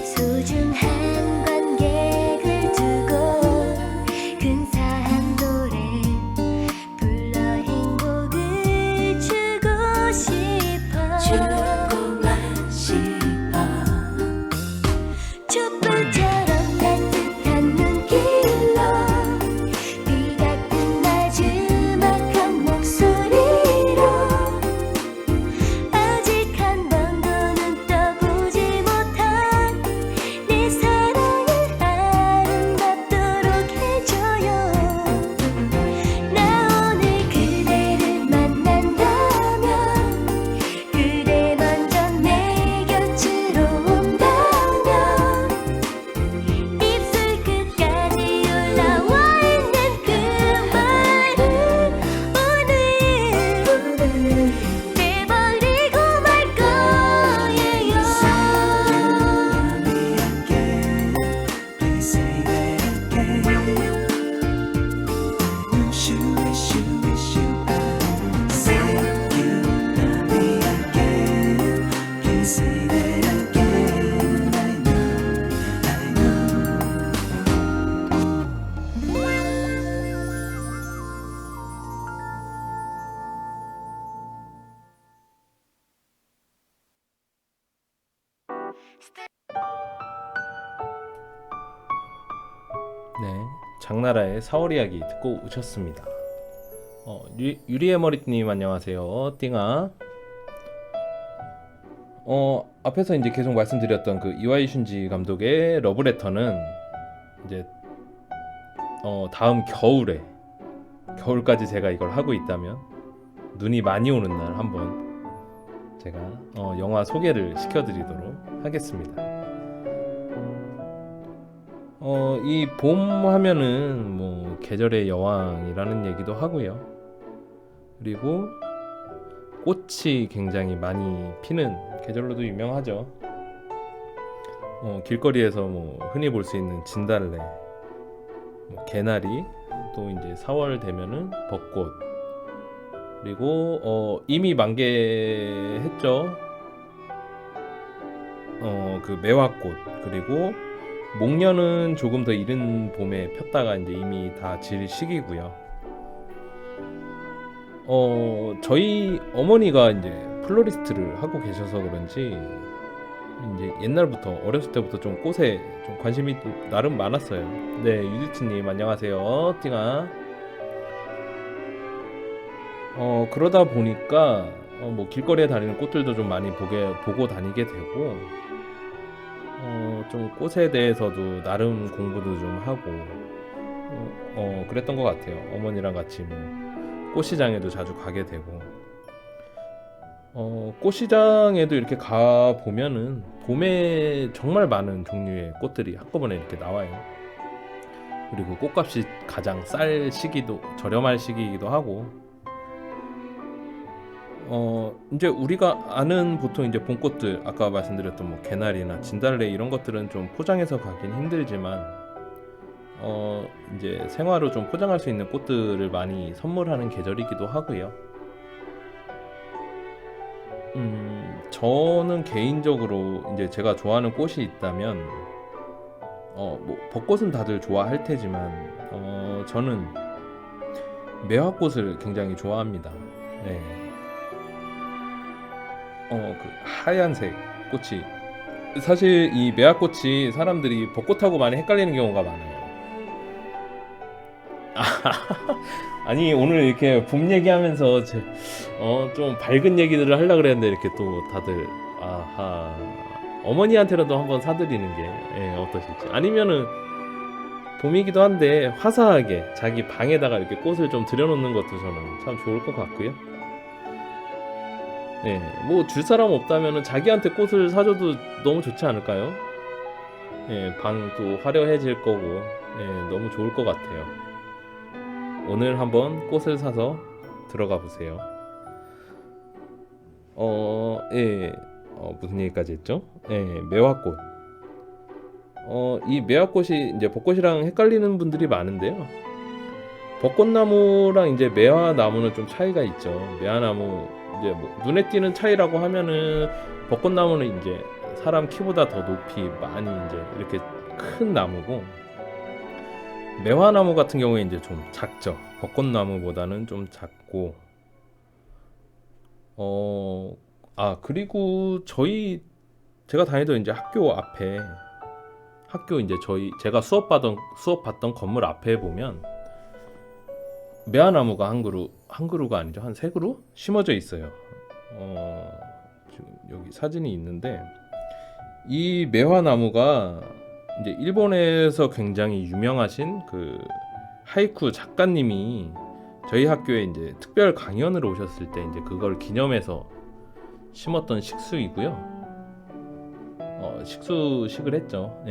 소중한 관객을 두고 근사한 노래 불러 행복을 주고 싶어. 촛불처럼 따뜻한 눈길로 비 같은 마지막한 목소리로 아직 네, 장나라의 4월 이야기 듣고 오셨습니다. 유리의 머리님 안녕하세요. 띵아. 앞에서 이제 계속 말씀드렸던 그 이와이 슌지 감독의 러브레터는 이제 다음 겨울까지 제가 이걸 하고 있다면 눈이 많이 오는 날 한번 제가 영화 소개를 시켜드리도록 하겠습니다. 이 봄 하면은 뭐 계절의 여왕이라는 얘기도 하고요. 그리고 꽃이 굉장히 많이 피는 계절로도 유명하죠. 길거리에서 뭐 흔히 볼 수 있는 진달래, 뭐 개나리, 또 이제 4월 되면은 벚꽃, 그리고 이미 만개했죠. 그 매화꽃, 그리고 목련은 조금 더 이른 봄에 폈다가 이제 이미 다 질 시기고요. 저희 어머니가 이제 플로리스트를 하고 계셔서 그런지 이제 옛날부터 어렸을 때부터 좀 꽃에 좀 관심이 나름 많았어요. 네, 유디츠님 안녕하세요. 띵아. 그러다 보니까 뭐 길거리에 다니는 꽃들도 좀 많이 보고 다니게 되고, 좀 꽃에 대해서도 나름 공부도 좀 하고, 그랬던 것 같아요. 어머니랑 같이 뭐 꽃시장에도 자주 가게 되고, 꽃시장에도 이렇게 가 보면은 봄에 정말 많은 종류의 꽃들이 한꺼번에 이렇게 나와요. 그리고 꽃값이 가장 쌀 시기도, 저렴할 시기이기도 하고, 이제 우리가 아는 보통 이제 봄꽃들, 아까 말씀드렸던 뭐 개나리나 진달래 이런 것들은 좀 포장해서 가긴 힘들지만, 이제 생화로 좀 포장할 수 있는 꽃들을 많이 선물하는 계절이기도 하고요. 저는 개인적으로 이제 제가 좋아하는 꽃이 있다면, 뭐 벚꽃은 다들 좋아할 테지만, 저는 매화꽃을 굉장히 좋아합니다. 네. 그 하얀색 꽃이, 사실 이 매화꽃이 사람들이 벚꽃하고 많이 헷갈리는 경우가 많아요. 아니 오늘 이렇게 봄 얘기하면서 좀 밝은 얘기들을 하려고 그랬는데 이렇게 또 다들 아하, 어머니한테라도 한번 사드리는 게 어떠실지. 아니면은 봄이기도 한데 화사하게 자기 방에다가 이렇게 꽃을 좀 들여놓는 것도 저는 참 좋을 것 같고요. 네, 뭐 줄 사람 없다면은 자기한테 꽃을 사줘도 너무 좋지 않을까요? 네, 방도 화려해질 거고, 너무 좋을 것 같아요. 오늘 한번 꽃을 사서 들어가 보세요. 무슨 얘기까지 했죠? 매화꽃. 이 매화꽃이 이제 벚꽃이랑 헷갈리는 분들이 많은데요. 벚꽃나무랑 이제 매화나무는 좀 차이가 있죠. 매화나무 이제 뭐 눈에 띄는 차이라고 하면은 벚꽃나무는 이제 사람 키보다 더 높이 많이 이제 이렇게 큰 나무고, 매화나무 같은 경우에 이제 좀 작죠. 벚꽃나무보다는 좀 작고, 그리고 제가 다니던 이제 학교 이제 제가 수업 받던 건물 앞에 보면 매화나무가 한 그루가 아니죠, 한 3그루 심어져 있어요. 지금 여기 사진이 있는데, 이 매화나무가 이제 일본에서 굉장히 유명하신 그 하이쿠 작가님이 저희 학교에 이제 특별 강연을 오셨을 때 이제 그걸 기념해서 심었던 식수이고요. 식수식을 했죠.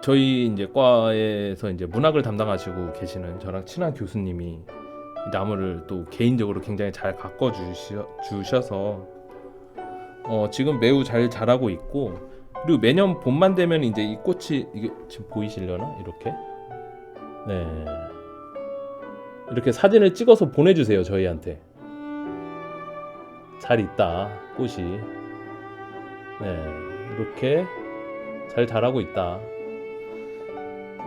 저희 이제 과에서 이제 문학을 담당하시고 계시는 저랑 친한 교수님이 이 나무를 또 개인적으로 굉장히 잘 가꿔 주셔서 지금 매우 잘 자라고 있고, 그리고 매년 봄만 되면 이제 이 꽃이, 이게 지금 보이시려나? 이렇게 이렇게 사진을 찍어서 보내주세요. 저희한테 잘 있다 꽃이, 이렇게 잘 자라고 있다,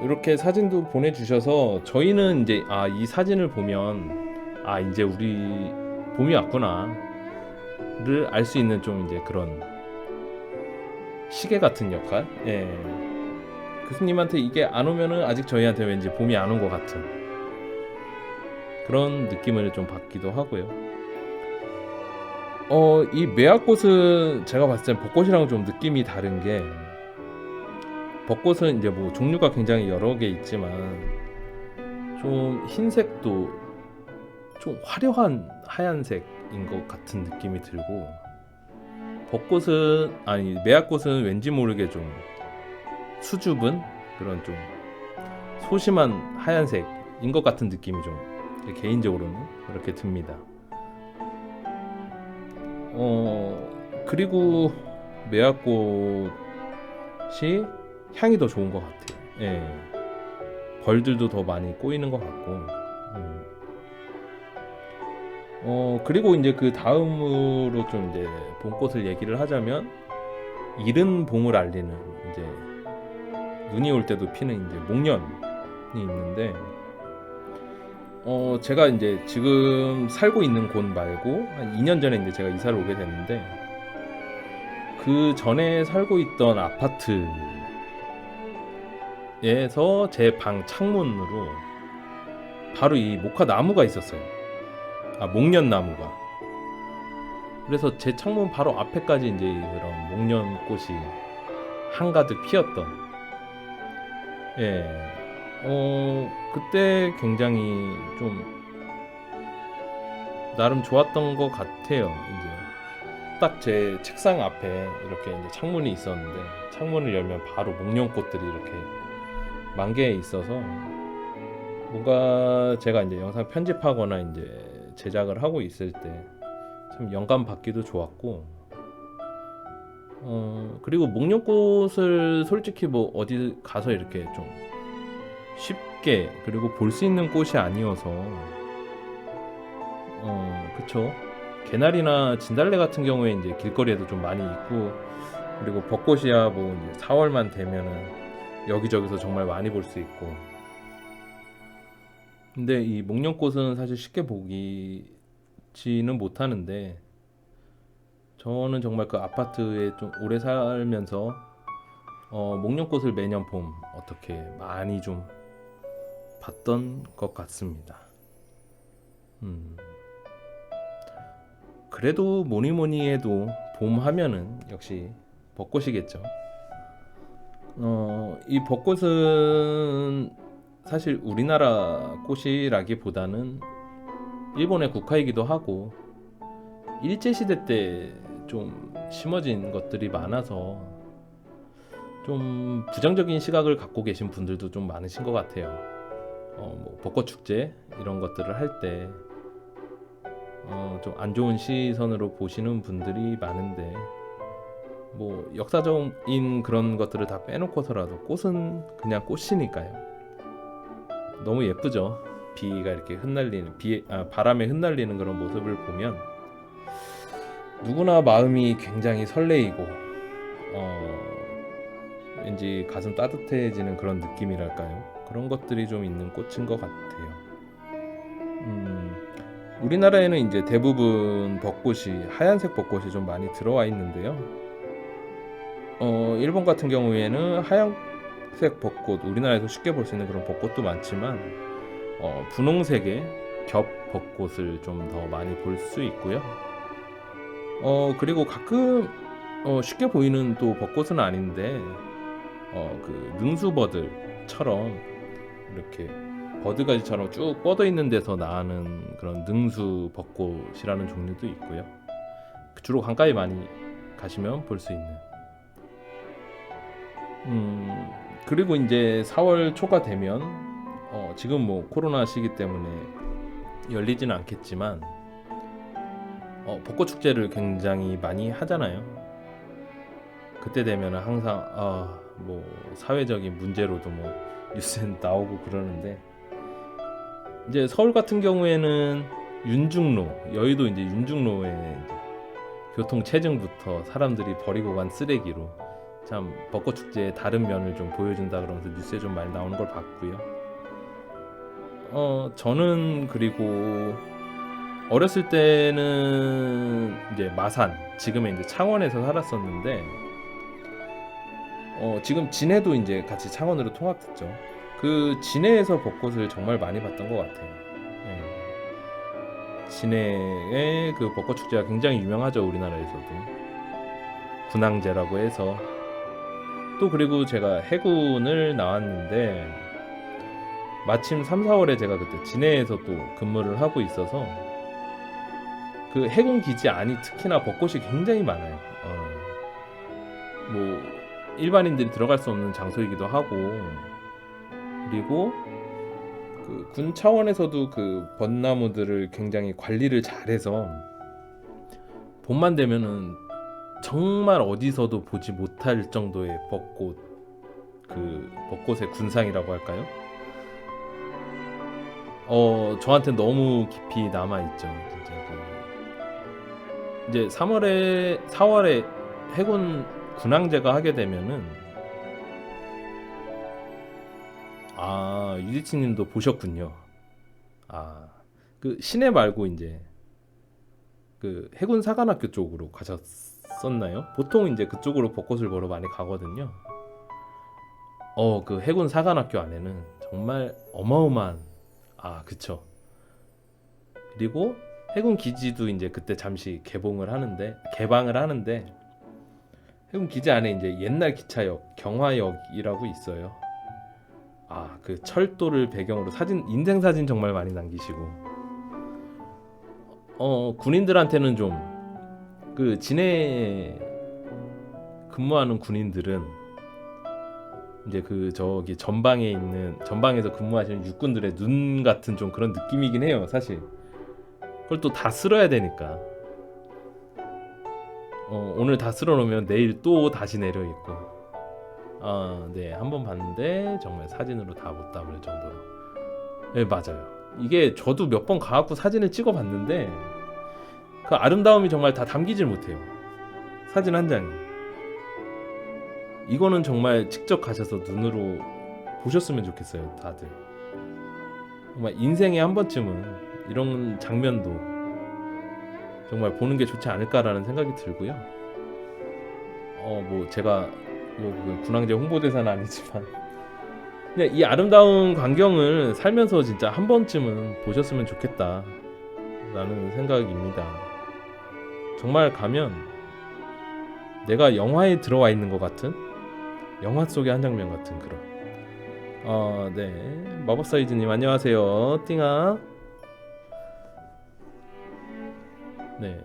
이렇게 사진도 보내주셔서 저희는 이제 이 사진을 보면 이제 우리 봄이 왔구나를 알 수 있는 좀 이제 그런 시계 같은 역할, 교수님한테 이게 안 오면은 아직 저희한테 왠지 봄이 안 온 것 같은 그런 느낌을 좀 받기도 하고요. 이 매화꽃은 제가 봤을 땐 벚꽃이랑 좀 느낌이 다른 게, 벚꽃은 이제 뭐 종류가 굉장히 여러 개 있지만 좀 흰색도 좀 화려한 하얀색인 것 같은 느낌이 들고, 벚꽃은 매화꽃은 왠지 모르게 좀 수줍은 그런 좀 소심한 하얀색인 것 같은 느낌이 좀 개인적으로는 그렇게 듭니다. 그리고 매화꽃이 향이 더 좋은 것 같아요. 예. 벌들도 더 많이 꼬이는 것 같고. 그리고 이제 그 다음으로 좀 이제 봄꽃을 얘기를 하자면, 이른 봄을 알리는 이제 눈이 올 때도 피는 이제 목련이 있는데, 제가 이제 지금 살고 있는 곳 말고 한 2년 전에 이제 제가 이사를 오게 됐는데, 그 전에 살고 있던 아파트에서 제 방 창문으로 바로 이 목화 나무가 있었어요. 목련 나무가. 그래서 제 창문 바로 앞에까지 이제 그런 목련 꽃이 한가득 피었던. 예. 그때 굉장히 좀 나름 좋았던 것 같아요. 이제 딱 제 책상 앞에 이렇게 이제 창문이 있었는데, 창문을 열면 바로 목련꽃들이 이렇게 만개해 있어서, 뭔가 제가 이제 영상 편집하거나 이제 제작을 하고 있을 때 참 영감 받기도 좋았고, 그리고 목련꽃을 솔직히 뭐 어디 가서 이렇게 좀 쉽게 그리고 볼 수 있는 꽃이 아니어서, 그쵸. 개나리나 진달래 같은 경우에 이제 길거리에도 좀 많이 있고, 그리고 벚꽃이야 뭐 이제 4월만 되면은 여기저기서 정말 많이 볼 수 있고. 근데 이 목련꽃은 사실 쉽게 보기지는 못하는데, 저는 정말 그 아파트에 좀 오래 살면서 목련꽃을 매년 봄 어떻게 많이 좀 봤던 것 같습니다. 그래도 뭐니 해도 봄 하면은 역시 벚꽃이겠죠. 이 벚꽃은 사실 우리나라 꽃이라기보다는 일본의 국화이기도 하고, 일제시대 때 좀 심어진 것들이 많아서 좀 부정적인 시각을 갖고 계신 분들도 좀 많으신 것 같아요. 뭐 벚꽃 축제 이런 것들을 할 때 좀 안 좋은 시선으로 보시는 분들이 많은데, 뭐 역사적인 그런 것들을 다 빼놓고서라도 꽃은 그냥 꽃이니까요. 너무 예쁘죠. 비가 이렇게 흩날리는 바람에 흩날리는 그런 모습을 보면 누구나 마음이 굉장히 설레이고 왠지 가슴 따뜻해지는 그런 느낌이랄까요. 그런 것들이 좀 있는 꽃인 것 같아요. 우리나라에는 이제 대부분 벚꽃이 하얀색 벚꽃이 좀 많이 들어와 있는데요. 일본 같은 경우에는 하얀색 벚꽃, 우리나라에서 쉽게 볼 수 있는 그런 벚꽃도 많지만 분홍색의 겹 벚꽃을 좀 더 많이 볼 수 있고요. 그리고 가끔 쉽게 보이는 또 벚꽃은 아닌데, 그 능수버들처럼 이렇게 버드가지처럼 쭉 뻗어 있는 데서 나는 그런 능수 벚꽃이라는 종류도 있고요. 주로 강가에 많이 가시면 볼 수 있는. 그리고 이제 4월 초가 되면 지금 뭐 코로나 시기 때문에 열리지는 않겠지만 벚꽃 축제를 굉장히 많이 하잖아요. 그때 되면 항상 뭐 사회적인 문제로도 뭐 뉴스에 나오고 그러는데, 이제 서울 같은 경우에는 윤중로, 여의도 이제 윤중로에 이제 교통 체증부터 사람들이 버리고 간 쓰레기로 참 벚꽃 축제의 다른 면을 좀 보여준다 그러면서 뉴스에 좀 많이 나오는 걸 봤고요. 저는 그리고 어렸을 때는 이제 마산, 지금은 이제 창원에서 살았었는데, 지금 진해도 이제 같이 창원으로 통학했죠. 그 진해에서 벚꽃을 정말 많이 봤던 것 같아요. 예. 진해의 그 벚꽃 축제가 굉장히 유명하죠, 우리나라에서도. 군항제라고 해서. 또 그리고 제가 해군을 나왔는데 마침 3, 4월에 제가 그때 진해에서 또 근무를 하고 있어서 그 해군 기지 안이 특히나 벚꽃이 굉장히 많아요. 뭐 일반인들이 들어갈 수 없는 장소이기도 하고, 그리고 그 군 차원에서도 그 벚나무들을 굉장히 관리를 잘해서 봄만 되면은 정말 어디서도 보지 못할 정도의 벚꽃, 그 벚꽃의 군상이라고 할까요? 저한테 너무 깊이 남아 있죠. 진짜 이제 4월에 해군 군항제가 하게 되면은, 유지치님도 보셨군요. 그 시내 말고 이제 그 해군 사관학교 쪽으로 가셨었나요? 보통 이제 그쪽으로 벚꽃을 보러 많이 가거든요. 그 해군 사관학교 안에는 정말 어마어마한, 그쵸. 그리고 해군 기지도 이제 그때 잠시 개방을 하는데 해군 기지 안에 이제 옛날 기차역 경화역이라고 있어요. 그 철도를 배경으로 인생 사진 정말 많이 남기시고, 군인들한테는 좀 그 진해 근무하는 군인들은 이제 그 저기 전방에서 근무하시는 육군들의 눈 같은 좀 그런 느낌이긴 해요, 사실. 그걸 또 다 쓸어야 되니까. 오늘 다 쓸어 놓으면 내일 또 다시 내려 있고. 네, 한번 봤는데 정말 사진으로 다 못 담을 정도로. 네, 맞아요. 이게 저도 몇 번 가갖고 사진을 찍어 봤는데 그 아름다움이 정말 다 담기질 못해요, 사진 한 장이. 이거는 정말 직접 가셔서 눈으로 보셨으면 좋겠어요, 다들. 정말 인생에 한 번쯤은 이런 장면도 정말 보는 게 좋지 않을까라는 생각이 들고요. 뭐 제가 그 군항제 홍보대사는 아니지만 그냥 이 아름다운 광경을 살면서 진짜 한 번쯤은 보셨으면 좋겠다라는 생각입니다. 정말 가면 내가 영화에 들어와 있는 것 같은, 영화 속의 한 장면 같은 그런. 네, 마법사이즈님 안녕하세요, 띵아. 네,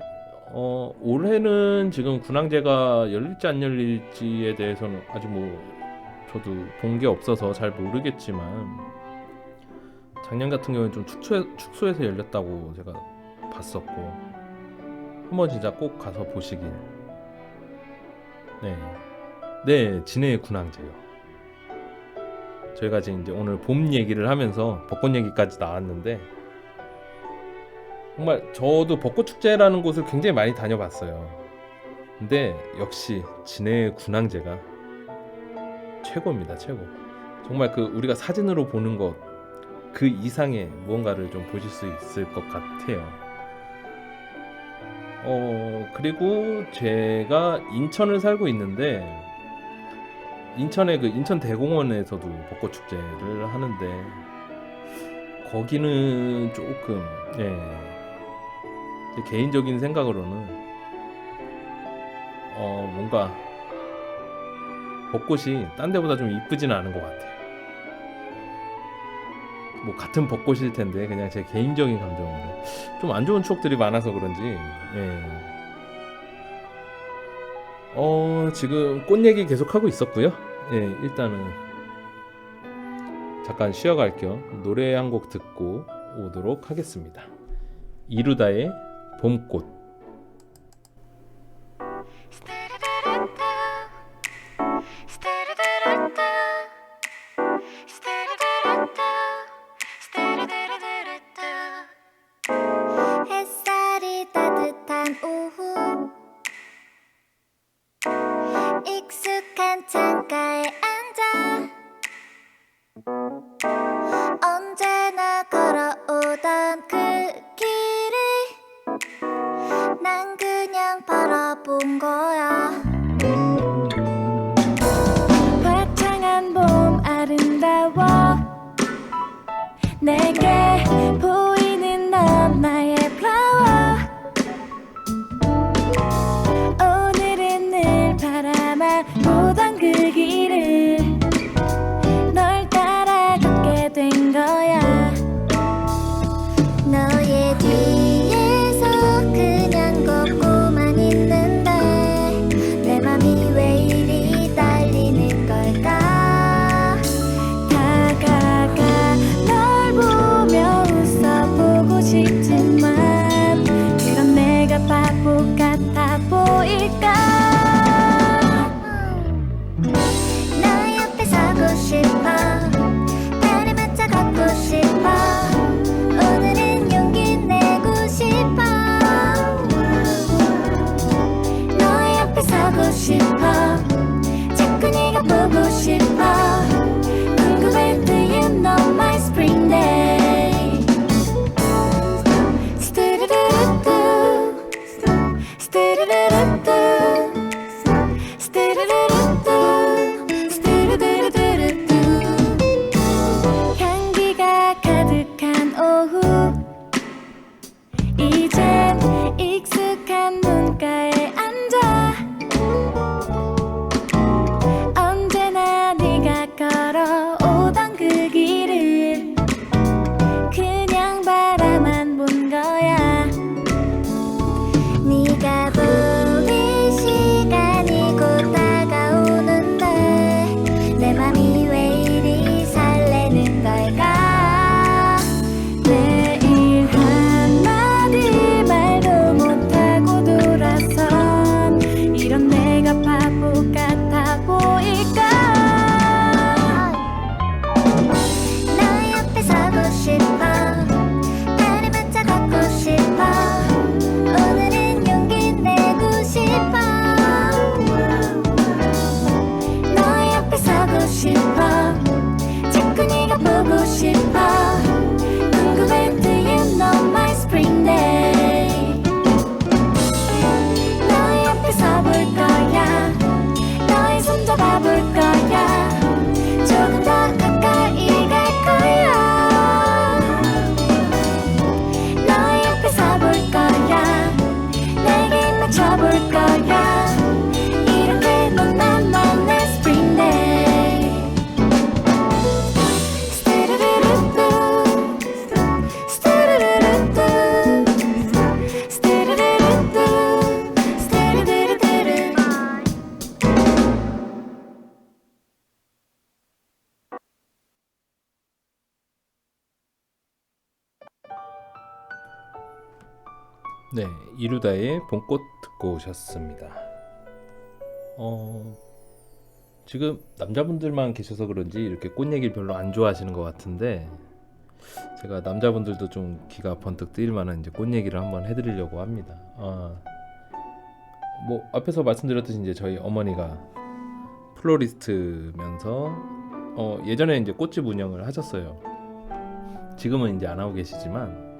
올해는 지금 군항제가 열릴지 안 열릴지에 대해서는 아직 뭐 저도 본 게 없어서 잘 모르겠지만 작년 같은 경우는 좀 축소해서 열렸다고 제가 봤었고, 한번 진짜 꼭 가서 보시길. 네, 진해 군항제요. 저희가 지금 이제 오늘 봄 얘기를 하면서 벚꽃 얘기까지 나왔는데, 정말 저도 벚꽃 축제라는 곳을 굉장히 많이 다녀봤어요. 근데 역시 진해 군항제가 최고입니다, 최고. 정말 그 우리가 사진으로 보는 것 그 이상의 무언가를 좀 보실 수 있을 것 같아요. 그리고 제가 인천을 살고 있는데 인천의 그 인천대공원에서도 벚꽃 축제를 하는데 거기는 조금 제 개인적인 생각으로는 뭔가 벚꽃이 딴 데보다 좀 이쁘지는 않은 것 같아요. 뭐 같은 벚꽃일 텐데 그냥 제 개인적인 감정으로 좀 안 좋은 추억들이 많아서 그런지. 지금 꽃 얘기 계속 하고 있었고요. 일단은 잠깐 쉬어갈 겸 노래 한 곡 듣고 오도록 하겠습니다. 이루다의 봄꽃. 햇살이 따뜻한 오후 익숙한 창가에 앉아 언제나 걸어오던 그 길을 난 그냥 바라본 거야. 내게 보이는 넌 나의 flower. 오늘은 늘 바라만 보던 그 길을 널 따라 걷게 된 거야. 너의 뒤에서 그냥 걷고만 있는데 내 맘이 왜 이리 떨리는 걸까. 다가가 널 보며 웃어보고 싶지만 그런 내가 바보 같아 보일까. 너 옆에 서고 싶어. 발을 맞춰 걷고 싶어. 오늘은 용기 내고 싶어. 너 옆에 서고 싶어. 자꾸 네가 보고 싶어. 궁금해 do you know my spring day. 스트르르르뚜 스트르르르뚜 스트르르르뚜 스트르르르뚜. 향기가 가득한 오후 이젠 익숙한 문가에 앉아. 언제나 네가 걸어오던 그 길을 그냥 바라만 본 거야. 네가 보일 시간이 곧 다가오는데 내 맘이 왜 이리 설레는 걸까. 매일 한마디 말도 못하고 돌아선 이런 내가 바보 같아 보일까. 너 옆에 서고 싶어. 발을 맞춰 걷고 싶어. 오늘은 용기 내고 싶어. 너 옆에 서고 싶어. 자꾸 네가 보고 싶어. 궁금해 do you know my spring day. 너 옆에 서볼 거야. 너의 손 잡아볼 거야. 조금 더 가까이 갈 거야. 너 옆에 서볼 거야. 내게 입 맞춰볼 거야. 이런 게 넌 나만의 spring day. 스트르르르뚜 스트르르르뚜 스트르르르뚜 스트르르르뚜. 네, 이루다의 봄꽃 듣고 오셨습니다. 지금 남자분들만 계셔서 그런지 이렇게 꽃 얘기를 별로 안 좋아하시는 것 같은데 제가 남자분들도 좀 귀가 번뜩 뜨일 만한 이제 꽃 얘기를 한번 해드리려고 합니다. 뭐 앞에서 말씀드렸듯이 이제 저희 어머니가 플로리스트면서 예전에 이제 꽃집 운영을 하셨어요. 지금은 이제 안 하고 계시지만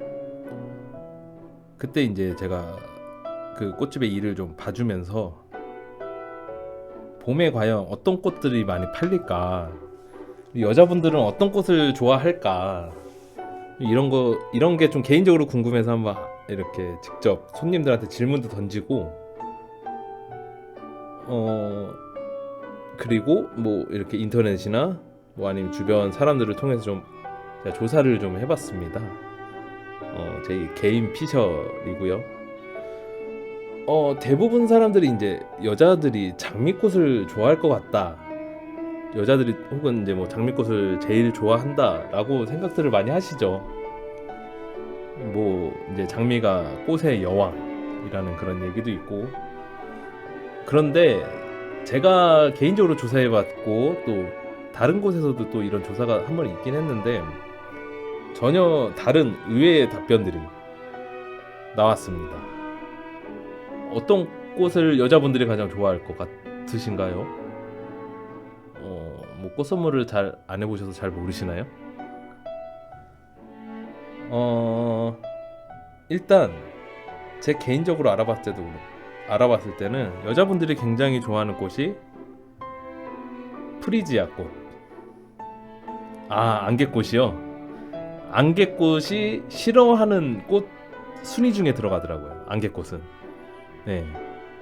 그때 이제 제가 그 꽃집의 일을 좀 봐주면서 봄에 과연 어떤 꽃들이 많이 팔릴까, 여자분들은 어떤 꽃을 좋아할까, 이런 게 좀 개인적으로 궁금해서 한번 이렇게 직접 손님들한테 질문도 던지고 그리고 뭐 이렇게 인터넷이나 뭐 아니면 주변 사람들을 통해서 좀 제가 조사를 좀 해봤습니다. 제 개인 피셜이고요. 대부분 사람들이 이제 여자들이 장미꽃을 좋아할 것 같다. 여자들이 혹은 이제 뭐 장미꽃을 제일 좋아한다라고 생각들을 많이 하시죠. 뭐 이제 장미가 꽃의 여왕이라는 그런 얘기도 있고. 그런데 제가 개인적으로 조사해봤고 또 다른 곳에서도 또 이런 조사가 한 번 있긴 했는데 전혀 다른 의외의 답변들이 나왔습니다. 어떤 꽃을 여자분들이 가장 좋아할 것 같으신가요? 뭐 꽃 선물을 잘 안 해보셔서 잘 모르시나요? 일단 제 개인적으로 알아봤을 때는 여자분들이 굉장히 좋아하는 꽃이 프리지아 꽃. 안개꽃이요? 안개꽃이 싫어하는 꽃 순위 중에 들어가더라고요. 안개꽃은. 네.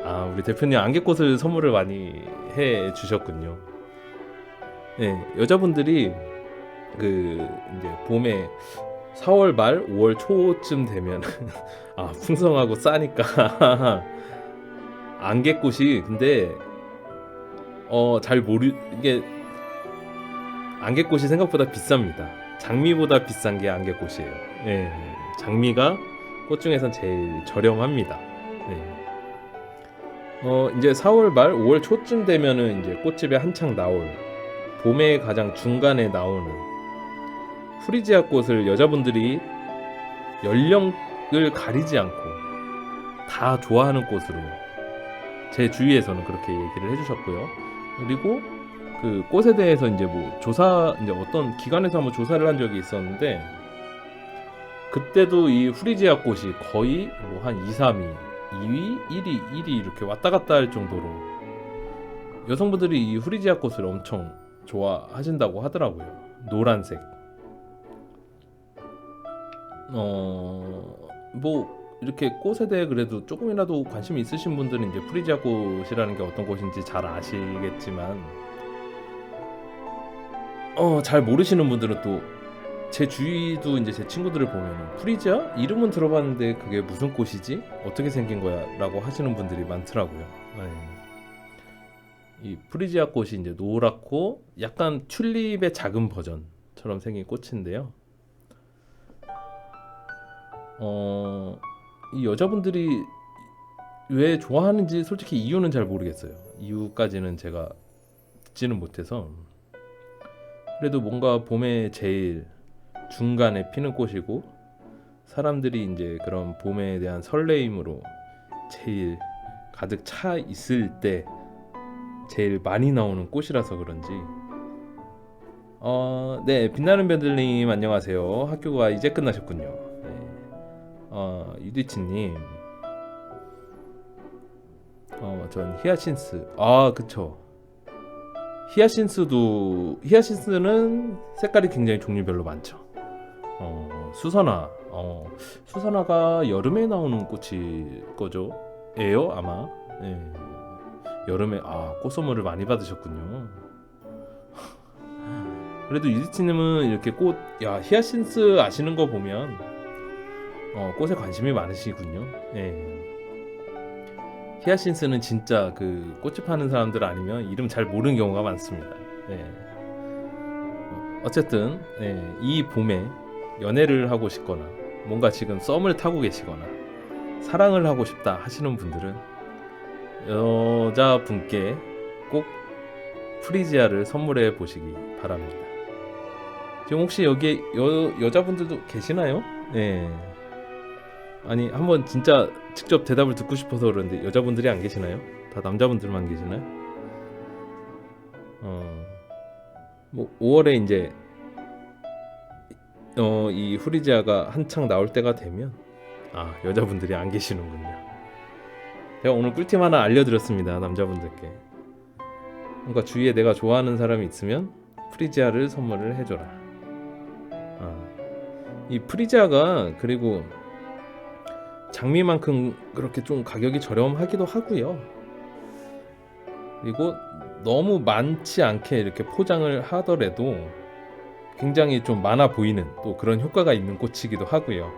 아, 우리 대표님 안개꽃을 선물을 많이 해 주셨군요. 네, 여자분들이 그 이제 봄에 4월 말 5월 초쯤 되면 아, 풍성하고 싸니까 안개꽃이 근데 잘 모르 이게 안개꽃이 생각보다 비쌉니다. 장미보다 비싼 게 안개꽃이에요. 예. 장미가 꽃 중에선 제일 저렴합니다. 네. 이제 4월 말 5월 초쯤 되면은 이제 꽃집에 한창 나올 봄에 가장 중간에 나오는 프리지아 꽃을 여자분들이 연령을 가리지 않고 다 좋아하는 꽃으로 제 주위에서는 그렇게 얘기를 해주셨고요. 그리고 그 꽃에 대해서 이제 뭐 조사 이제 어떤 기관에서 한번 조사를 한 적이 있었는데 그때도 이 프리지아 꽃이 거의 뭐 한 2, 3위, 2위, 1위, 1위 이렇게 왔다 갔다 할 정도로 여성분들이 이 프리지아 꽃을 엄청 좋아하신다고 하더라고요. 노란색. 뭐 이렇게 꽃에 대해 그래도 조금이라도 관심이 있으신 분들은 이제 프리지아 꽃이라는 게 어떤 꽃인지 잘 아시겠지만 잘 모르시는 분들은 또 제 주위도 이제 제 친구들을 보면 프리지아? 이름은 들어봤는데 그게 무슨 꽃이지? 어떻게 생긴 거야? 라고 하시는 분들이 많더라고요. 네. 이 프리지아 꽃이 이제 노랗고 약간 튤립의 작은 버전처럼 생긴 꽃인데요. 이 여자분들이 왜 좋아하는지 솔직히 이유는 잘 모르겠어요. 이유까지는 제가 듣지는 못해서. 그래도 뭔가 봄에 제일 중간에 피는 꽃이고 사람들이 이제 그런 봄에 대한 설레임으로 제일 가득 차 있을 때 제일 많이 나오는 꽃이라서 그런지 네, 빛나는 변들님 안녕하세요. 학교가 이제 끝나셨군요. 네. 유디치님 전 히아신스 그쵸. 히아신스는 색깔이 굉장히 종류별로 많죠. 수선화가 여름에 나오는 꽃이 거죠. 예요 아마. 네. 여름에 꽃 선물을 많이 받으셨군요. 그래도 유디치님은 이렇게 히아신스 아시는 거 보면 꽃에 관심이 많으시군요. 네. 히아신스는 진짜 그 꽃집 하는 사람들 아니면 이름 잘 모르는 경우가 많습니다. 네. 어쨌든 이 봄에 연애를 하고 싶거나 뭔가 지금 썸을 타고 계시거나 사랑을 하고 싶다 하시는 분들은 여자분께 꼭 프리지아를 선물해 보시기 바랍니다. 지금 혹시 여기에 여자분들도 계시나요? 네. 아니 한번 진짜 직접 대답을 듣고 싶어서 그런데 여자분들이 안 계시나요? 다 남자분들만 계시나요? 뭐 5월에 이제 이 프리지아가 한창 나올 때가 되면 여자분들이 안 계시는군요. 제가 오늘 꿀팁 하나 알려드렸습니다. 남자분들께 뭔가 주위에 내가 좋아하는 사람이 있으면 프리지아를 선물을 해줘라. 이 프리지아가 그리고 장미만큼 그렇게 좀 가격이 저렴하기도 하고요. 그리고 너무 많지 않게 이렇게 포장을 하더라도 굉장히 좀 많아 보이는 또 그런 효과가 있는 꽃이기도 하고요.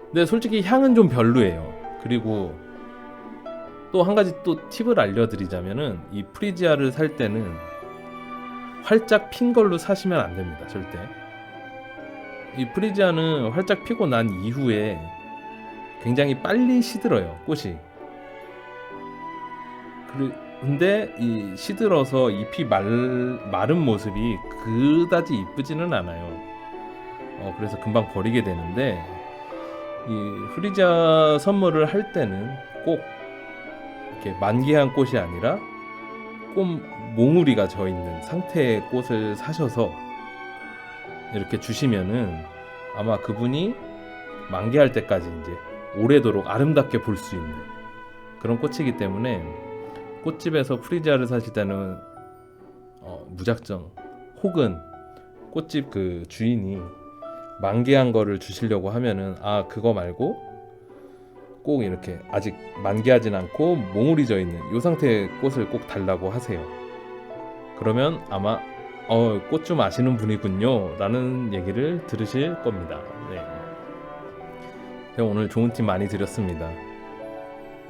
근데 솔직히 향은 좀 별로예요. 그리고 또 한 가지 또 팁을 알려드리자면은 이 프리지아를 살 때는 활짝 핀 걸로 사시면 안 됩니다. 절대. 이 프리지아는 활짝 피고 난 이후에 굉장히 빨리 시들어요. 꽃이. 근데 이 시들어서 잎이 마른 모습이 그다지 이쁘지는 않아요. 그래서 금방 버리게 되는데 이 프리지아 선물을 할 때는 꼭 이렇게 만개한 꽃이 아니라 꽃 몽우리가 져 있는 상태의 꽃을 사셔서 이렇게 주시면은 아마 그분이 만개할 때까지 이제 오래도록 아름답게 볼 수 있는 그런 꽃이기 때문에 꽃집에서 프리지아를 사실 때는 무작정 혹은 꽃집 그 주인이 만개한 거를 주시려고 하면은 그거 말고 꼭 이렇게 아직 만개하진 않고 몽울이 져 있는 이 상태의 꽃을 꼭 달라고 하세요. 그러면 아마 꽃 좀 아시는 분이군요 라는 얘기를 들으실 겁니다. 네. 제가 오늘 좋은 팁 많이 드렸습니다.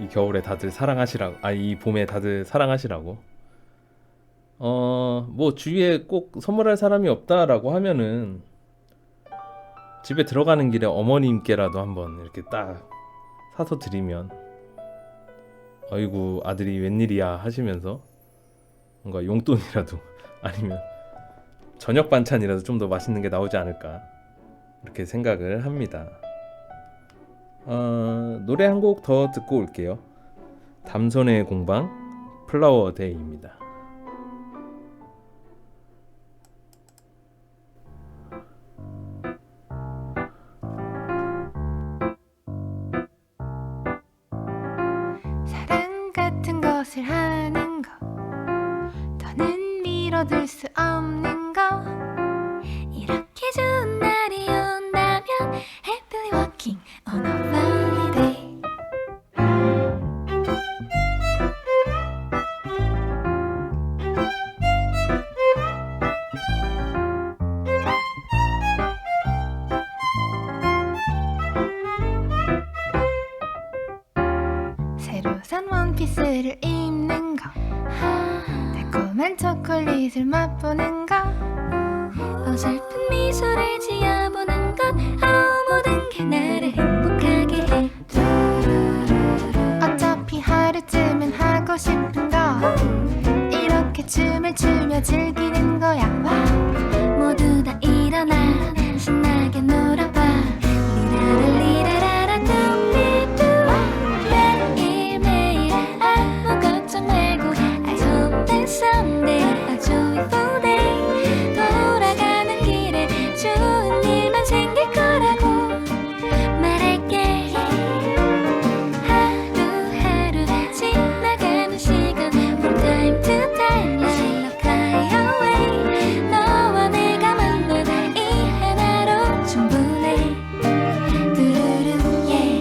이 겨울에 다들 사랑하시라고, 이 봄에 다들 사랑하시라고. 뭐 주위에 꼭 선물할 사람이 없다라고 하면은 집에 들어가는 길에 어머님께라도 한번 이렇게 딱 사서 드리면 아이고 아들이 웬일이야 하시면서 뭔가 용돈이라도 아니면 저녁 반찬이라도 좀 더 맛있는 게 나오지 않을까 이렇게 생각을 합니다. 노래 한 곡 더 듣고 올게요. 담선의 공방 플라워 데이입니다. 사랑 같은 것을 하는 거 더는 미뤄둘 수 없는 거 이렇게 좋은 날이 온다면 Happily walking on a lovely day 새로 산 원피스를 입는 거 달콤한 초콜릿을 맛보는 거 어설픈 미소를 지어보는 것 모든 게 나를 행복하게 해 어차피 하루쯤은 하고 싶은 거 이렇게 춤을 추며 즐기는 거야 모두 다 일어나 신나게 놀아봐 리라라 리라라라 둠비두 매일매일 아무 걱정 말고 I hope that someday a joyful day 돌아가는 길에 좋은 일만 생길 거라고 말할게 하루하루 지나가는 시간 From time to time Let's fly away 너와 내가 만난 이 하나로 충분해 두루루 yeah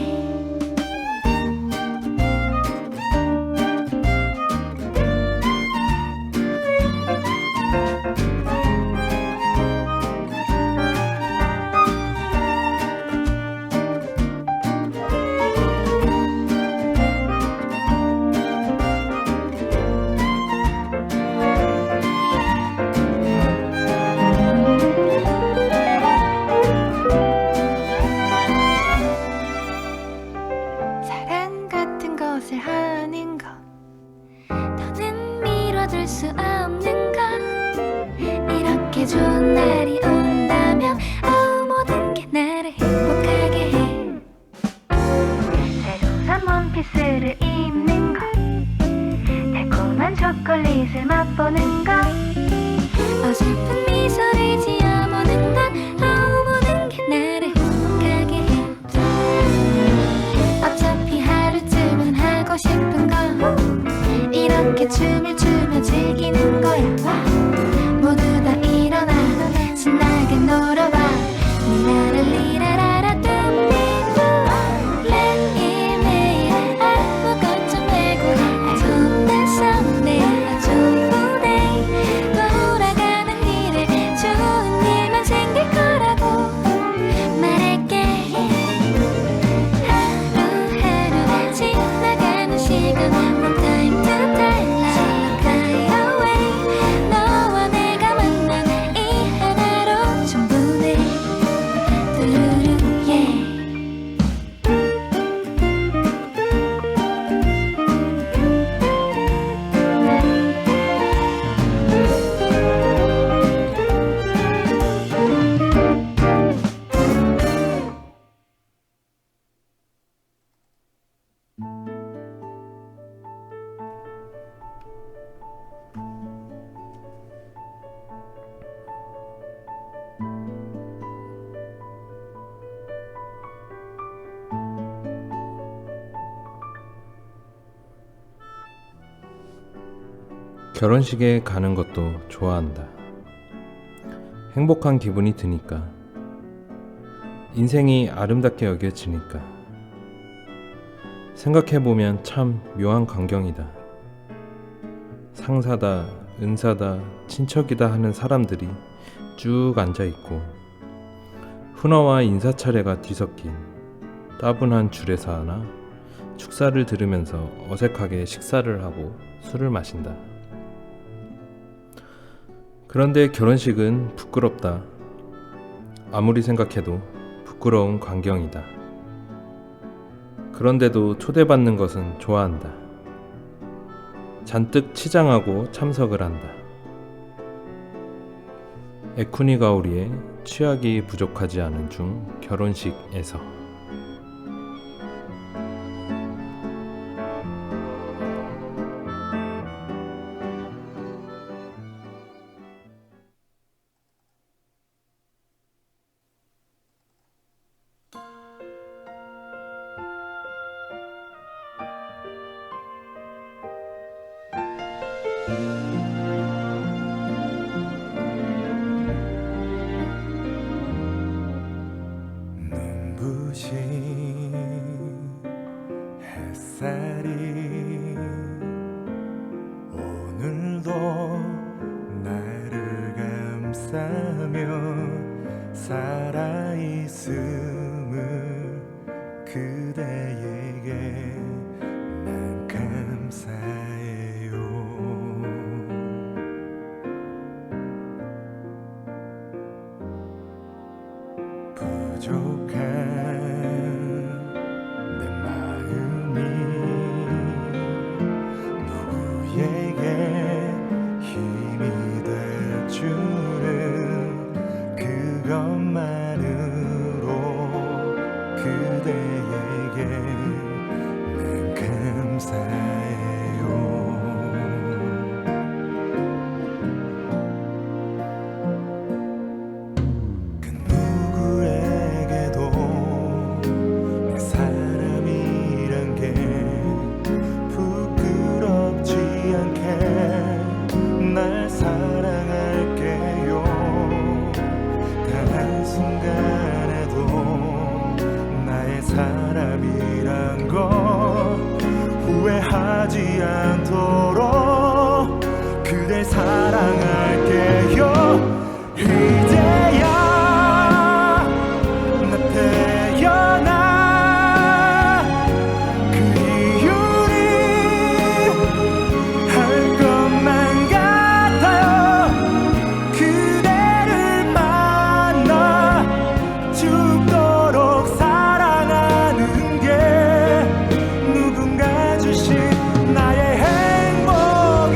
사랑 같은 것을 하는 것 더는 미뤄둘 수 없는 것 이렇게 좋은 날이 온다면 모든 게 나를 행복하게 해 새로 산 원피스를 입는 것 달콤한 초콜릿을 맛보는 것 어설픈 미소를 지어보는 것 모든 게 나를 행복하게 해 어차피 하루쯤은 하고 싶은 거 이렇게 춤을 추며 즐기는 거야 모두 다 일어나 신나게 놀아봐 리라라 리라라라 둠비두 매일매일 아무 걱정 말고 I hope that someday a joyful day 돌아가는 길에 좋은 일만 생길 거라고 말할게 하루하루 지나가는 시간 From time to time Let's fly away 너와 내가 만난 이 하나로 충분해 두루루 yeah 결혼식에 가는 것도 좋아한다. 행복한 기분이 드니까. 인생이 아름답게 여겨지니까. 생각해보면 참 묘한 광경이다. 상사다, 은사다, 친척이다 하는 사람들이 쭉 앉아있고 훈화와 인사차례가 뒤섞인 따분한 주례사 하나 축사를 들으면서 어색하게 식사를 하고 술을 마신다. 그런데 결혼식은 부끄럽다. 아무리 생각해도 부끄러운 광경이다. 그런데도 초대받는 것은 좋아한다. 잔뜩 치장하고 참석을 한다. 에쿠니 가오리의 취약이 부족하지 않은 중 결혼식에서. 눈부신 햇살이 오늘도 나를 감싸며 살아있음을 그대에게 난 감사해요. 부족한 내 마음이 누구에게 힘이 될 줄은 그것만으로 그대에게 난 감사해요. 그 누구에게도 내 사람이란 게 부끄럽지 않게 날 사랑할게요. 단 한순간에도 나의 사람이란 걸 후회하지 않도록 그댈 사랑할게요. 이제야 나 태어나 그 이유는 할 것만 같아요. 그대를 만나 죽도록 사랑하는 게 누군가 주신 나의 행복이죠.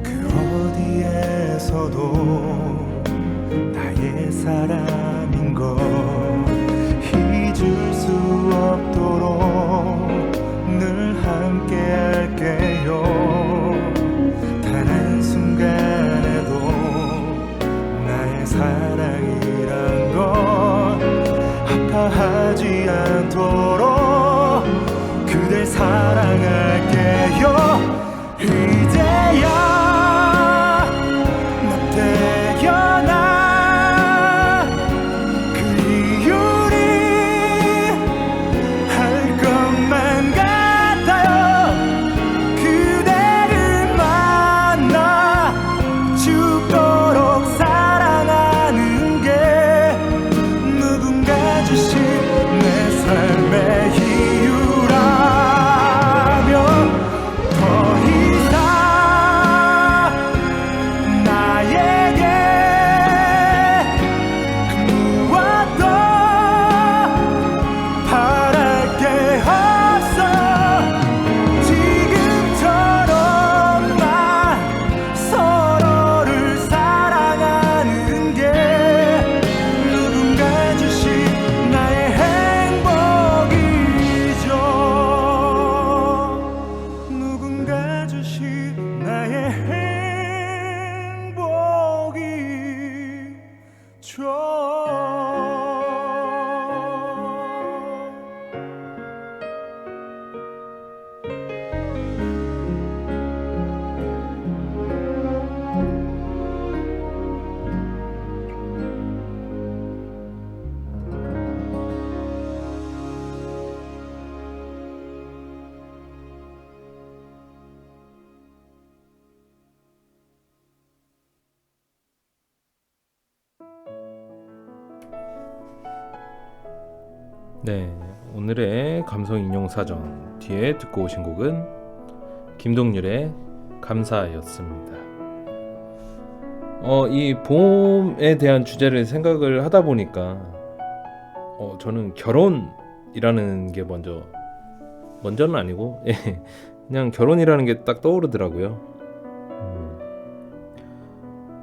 그 어디에서도 나의 사람인 걸 잊을 수 없도록 늘 함께 할게요. 단 한순간에도 나의 사랑이란 걸 아파하지 않도록 그댈 사랑할게요. 이제야 나 태어나 그 이유는 할 것만 같아요. 그대를 만나 죽도록 사랑하는 게 누군가 주신 내 삶의 이유라면 네, 오늘의 감성 인용 사전 뒤에 듣고 오신 곡은 김동률의 감사였습니다. 이 봄에 대한 주제를 생각을 하다 보니까 저는 결혼이라는 게 먼저는 아니고 예, 그냥 결혼이라는 게 딱 떠오르더라고요.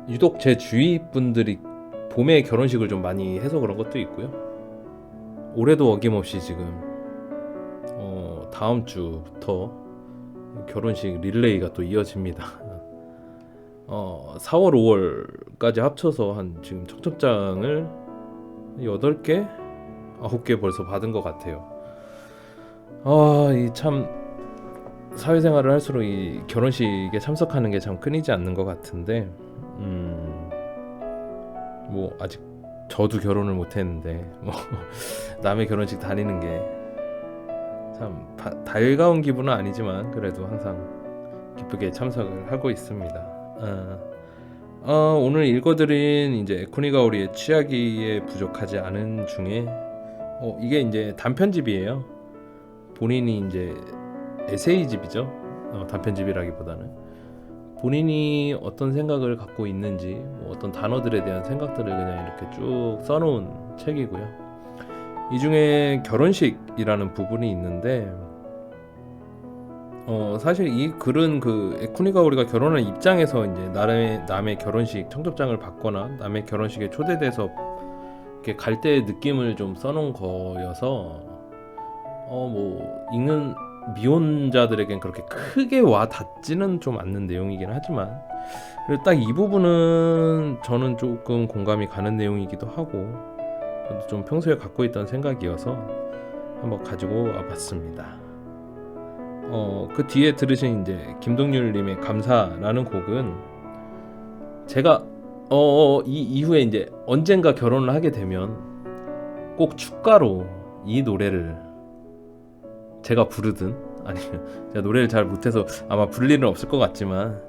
유독 제 주위 분들이 봄에 결혼식을 좀 많이 해서 그런 것도 있고요. 올해도 어김없이 지금 다음 주부터 결혼식 릴레이가 또 이어집니다. 4월 5월까지 합쳐서 한 지금 청첩장을 8개? 9개 벌써 받은 것 같아요. 이 참 사회생활을 할수록 이 결혼식에 참석하는 게 참 끊이지 않는 것 같은데 뭐 아직 저도 결혼을 못했는데 뭐 남의 결혼식 다니는 게 참 달가운 기분은 아니지만 그래도 항상 기쁘게 참석을 하고 있습니다. 오늘 읽어드린 이제 에쿠니가오리의 취하기에 부족하지 않은 중에 이게 이제 단편집이에요. 본인이 이제 에세이집이죠. 단편집이라기보다는 본인이 어떤 생각을 갖고 있는지 뭐 어떤 단어들에 대한 생각들을 그냥 이렇게 쭉 써놓은 책이고요. 이 중에 결혼식이라는 부분이 있는데 사실 이 글은 그 에쿠니가오리가 결혼한 입장에서 이제 남의 결혼식 청첩장을 받거나 남의 결혼식에 초대돼서 이렇게 갈 때의 느낌을 좀 써놓은 거여서 뭐 읽는 미혼자들에겐 그렇게 크게 와 닿지는 좀 않는 내용이긴 하지만 그리고 딱 이 부분은 저는 조금 공감이 가는 내용이기도 하고 저도 좀 평소에 갖고 있던 생각이어서 한번 가지고 와봤습니다. 그 뒤에 들으신 이제 김동률님의 감사라는 곡은 제가 이 이후에 이제 언젠가 결혼을 하게 되면 꼭 축가로 이 노래를 제가 부르든 아니면 제가 노래를 잘 못해서 아마 부를 일은 없을 것 같지만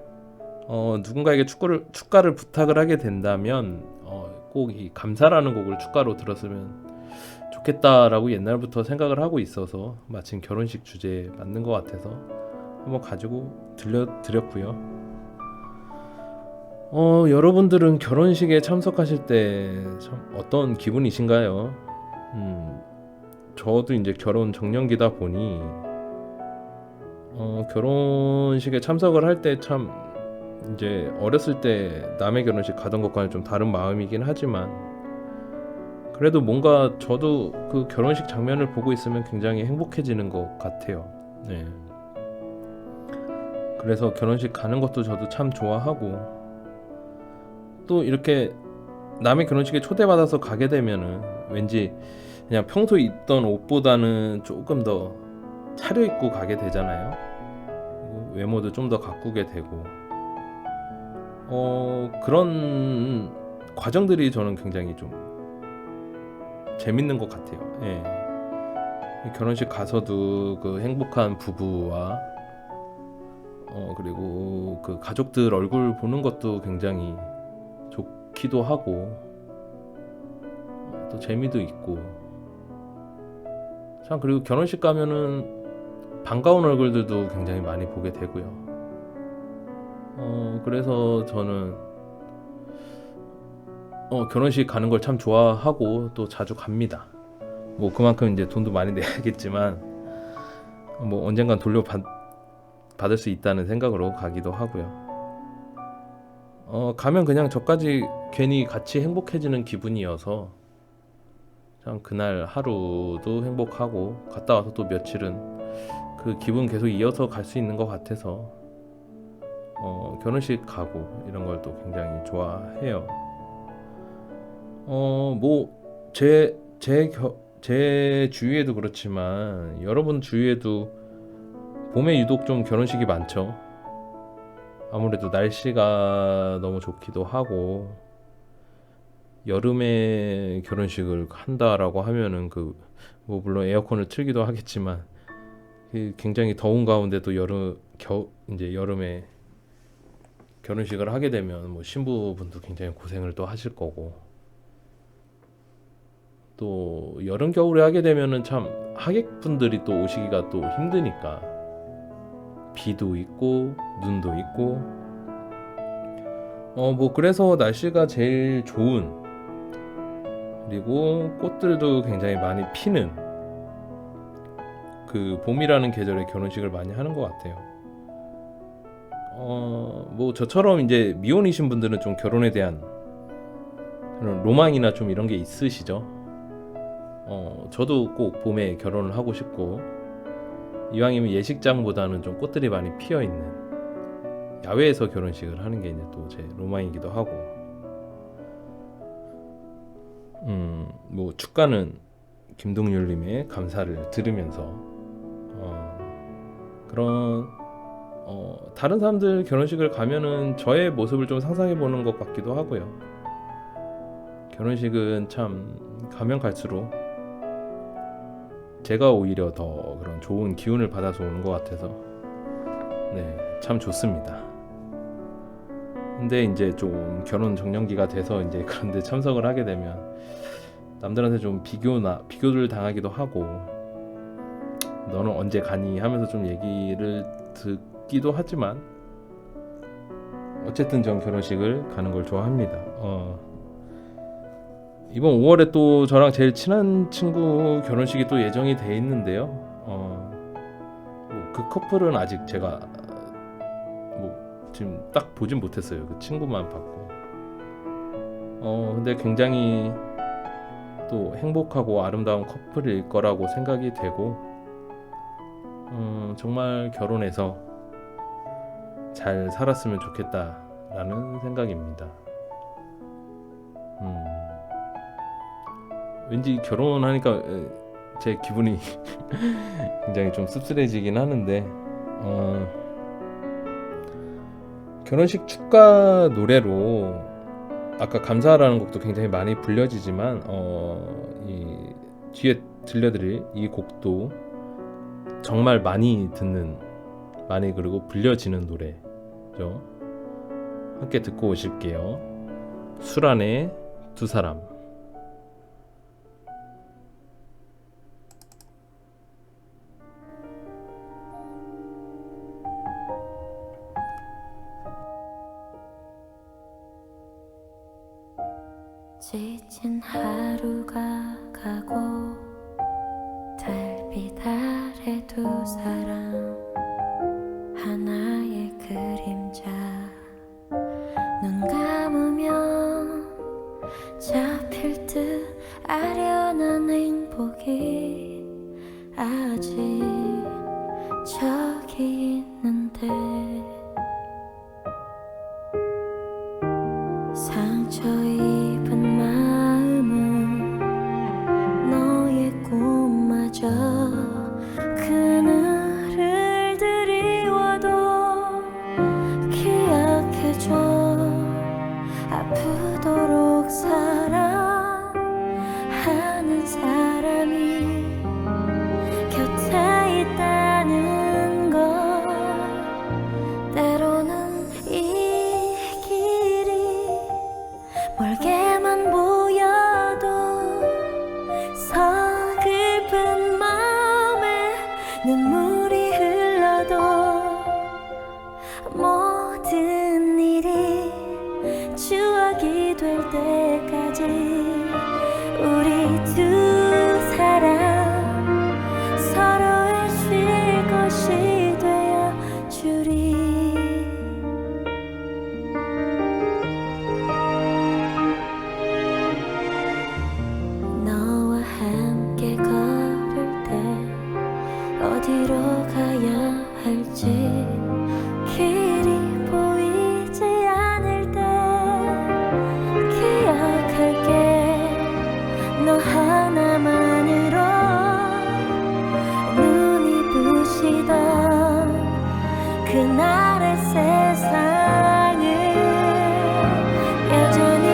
누군가에게 축가를 부탁을 하게 된다면 꼭 이 감사라는 곡을 축가로 들었으면 좋겠다라고 옛날부터 생각을 하고 있어서 마침 결혼식 주제에 맞는 것 같아서 한번 가지고 들려드렸고요. 여러분들은 결혼식에 참석하실 때 참 어떤 기분이신가요? 저도 이제 결혼 정년기다 보니 결혼식에 참석을 할 때 참 이제 어렸을 때 남의 결혼식 가던 것과는 좀 다른 마음이긴 하지만 그래도 뭔가 저도 그 결혼식 장면을 보고 있으면 굉장히 행복해지는 것 같아요. 네. 그래서 결혼식 가는 것도 저도 참 좋아하고 또 이렇게 남의 결혼식에 초대받아서 가게 되면은 왠지 그냥 평소에 입던 옷보다는 조금 더 차려입고 가게 되잖아요. 외모도 좀 더 가꾸게 되고 그런 과정들이 저는 굉장히 좀 재밌는 것 같아요. 예. 결혼식 가서도 그 행복한 부부와 그리고 그 가족들 얼굴 보는 것도 굉장히 좋기도 하고 또 재미도 있고 참 그리고 결혼식 가면은 반가운 얼굴들도 굉장히 많이 보게 되고요. 그래서 저는 결혼식 가는 걸 참 좋아하고 또 자주 갑니다. 뭐 그만큼 이제 돈도 많이 내야겠지만 뭐 언젠간 받을 수 있다는 생각으로 가기도 하고요. 가면 그냥 저까지 괜히 같이 행복해지는 기분이어서 참 그날 하루도 행복하고 갔다 와서 또 며칠은 그 기분 계속 이어서 갈 수 있는 것 같아서 결혼식 가고 이런 걸 또 굉장히 좋아해요. 뭐 제 주위에도 그렇지만 여러분 주위에도 봄에 유독 좀 결혼식이 많죠. 아무래도 날씨가 너무 좋기도 하고 여름에 결혼식을 한다라고 하면은 뭐 물론 에어컨을 틀기도 하겠지만 굉장히 더운 가운데도 이제 여름에 결혼식을 하게 되면 뭐 신부분도 굉장히 고생을 또 하실 거고 또 여름 겨울에 하게 되면은 참 하객분들이 또 오시기가 또 힘드니까 비도 있고 눈도 있고 뭐 그래서 날씨가 제일 좋은 그리고 꽃들도 굉장히 많이 피는 그 봄이라는 계절에 결혼식을 많이 하는 것 같아요. 뭐 저처럼 이제 미혼이신 분들은 좀 결혼에 대한 그런 로망이나 좀 이런 게 있으시죠. 저도 꼭 봄에 결혼을 하고 싶고 이왕이면 예식장보다는 좀 꽃들이 많이 피어 있는 야외에서 결혼식을 하는 게 이제 또 제 로망이기도 하고 뭐 축가는 김동률님의 감사를 들으면서 그런 다른 사람들 결혼식을 가면은 저의 모습을 좀 상상해 보는 것 같기도 하고요. 결혼식은 참 가면 갈수록 제가 오히려 더 그런 좋은 기운을 받아서 오는 것 같아서 참 좋습니다. 근데 이제 좀 결혼 정년기가 돼서 이제 그런데 참석을 하게 되면 남들한테 좀 비교를 당하기도 하고 너는 언제 가니 하면서 좀 얘기를 듣기도 하지만 어쨌든 전 결혼식을 가는 걸 좋아합니다. 이번 5월에 또 저랑 제일 친한 친구 결혼식이 또 예정이 돼 있는데요. 그 커플은 아직 제가 뭐 지금 딱 보진 못했어요. 그 친구만 봤고. 근데 굉장히 또 행복하고 아름다운 커플일 거라고 생각이 되고, 정말 결혼해서 잘 살았으면 좋겠다라는 생각입니다. 왠지 결혼하니까 제 기분이 굉장히 좀 씁쓸해지긴 하는데 결혼식 축가 노래로 아까 감사라는 곡도 굉장히 많이 불려지지만 이 뒤에 들려드릴 이 곡도 정말 많이 그리고 불려지는 노래죠. 함께 듣고 오실게요. 술안의 두 사람. 지친 하루가 가고 달빛 아래 두 사람 하나의 그림자 눈 감으면 잡힐 듯 아련한 행복이 아직 저기 있는데 상처 입은 마음은 너의 꿈마저 그늘을 드리워도 기억해줘 아프도록 사랑하는 사람이 곁에 있다는 것 때로는 이 길이 멀게만 보여도 서글픈 마음에 눈물이 흘러도 모든 일이 추억이 될 때까지 우리 두 사람 서로의 쉴 것이 되어 주리. 너와 함께 걸을 때 어디로 가야 할지 길이 보이지 않을 때 기억할게 그날의 세상을 여전히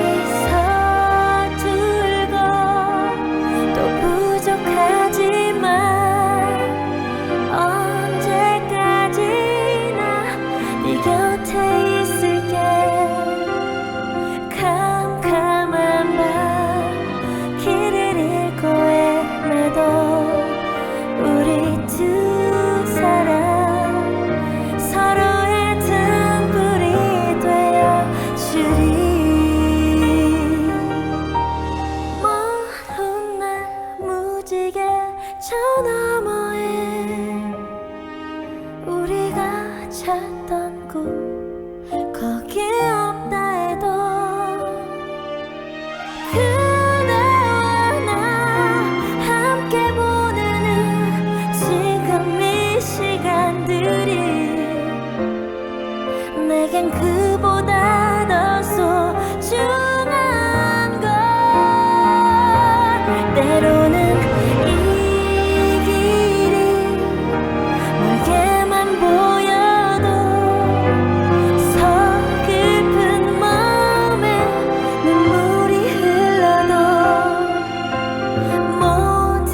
서툴고 또 부족하지만 언제까지나 네 곁에 있을게. 캄캄한 밤 길을 잃고 헤매도 우리 두 사람 서로의 등불이 되어 주리. 먼 훗날 무지개 저 너머에 우리가 찾던 곳 거기 없다 해도 그대와 나 함께 보내는 지금 이 시간들이 내겐 그보다 더 소중한 걸. 때로는 이 길이 멀게만 보여도 서글픈 마음에 눈물이 흘러도 모든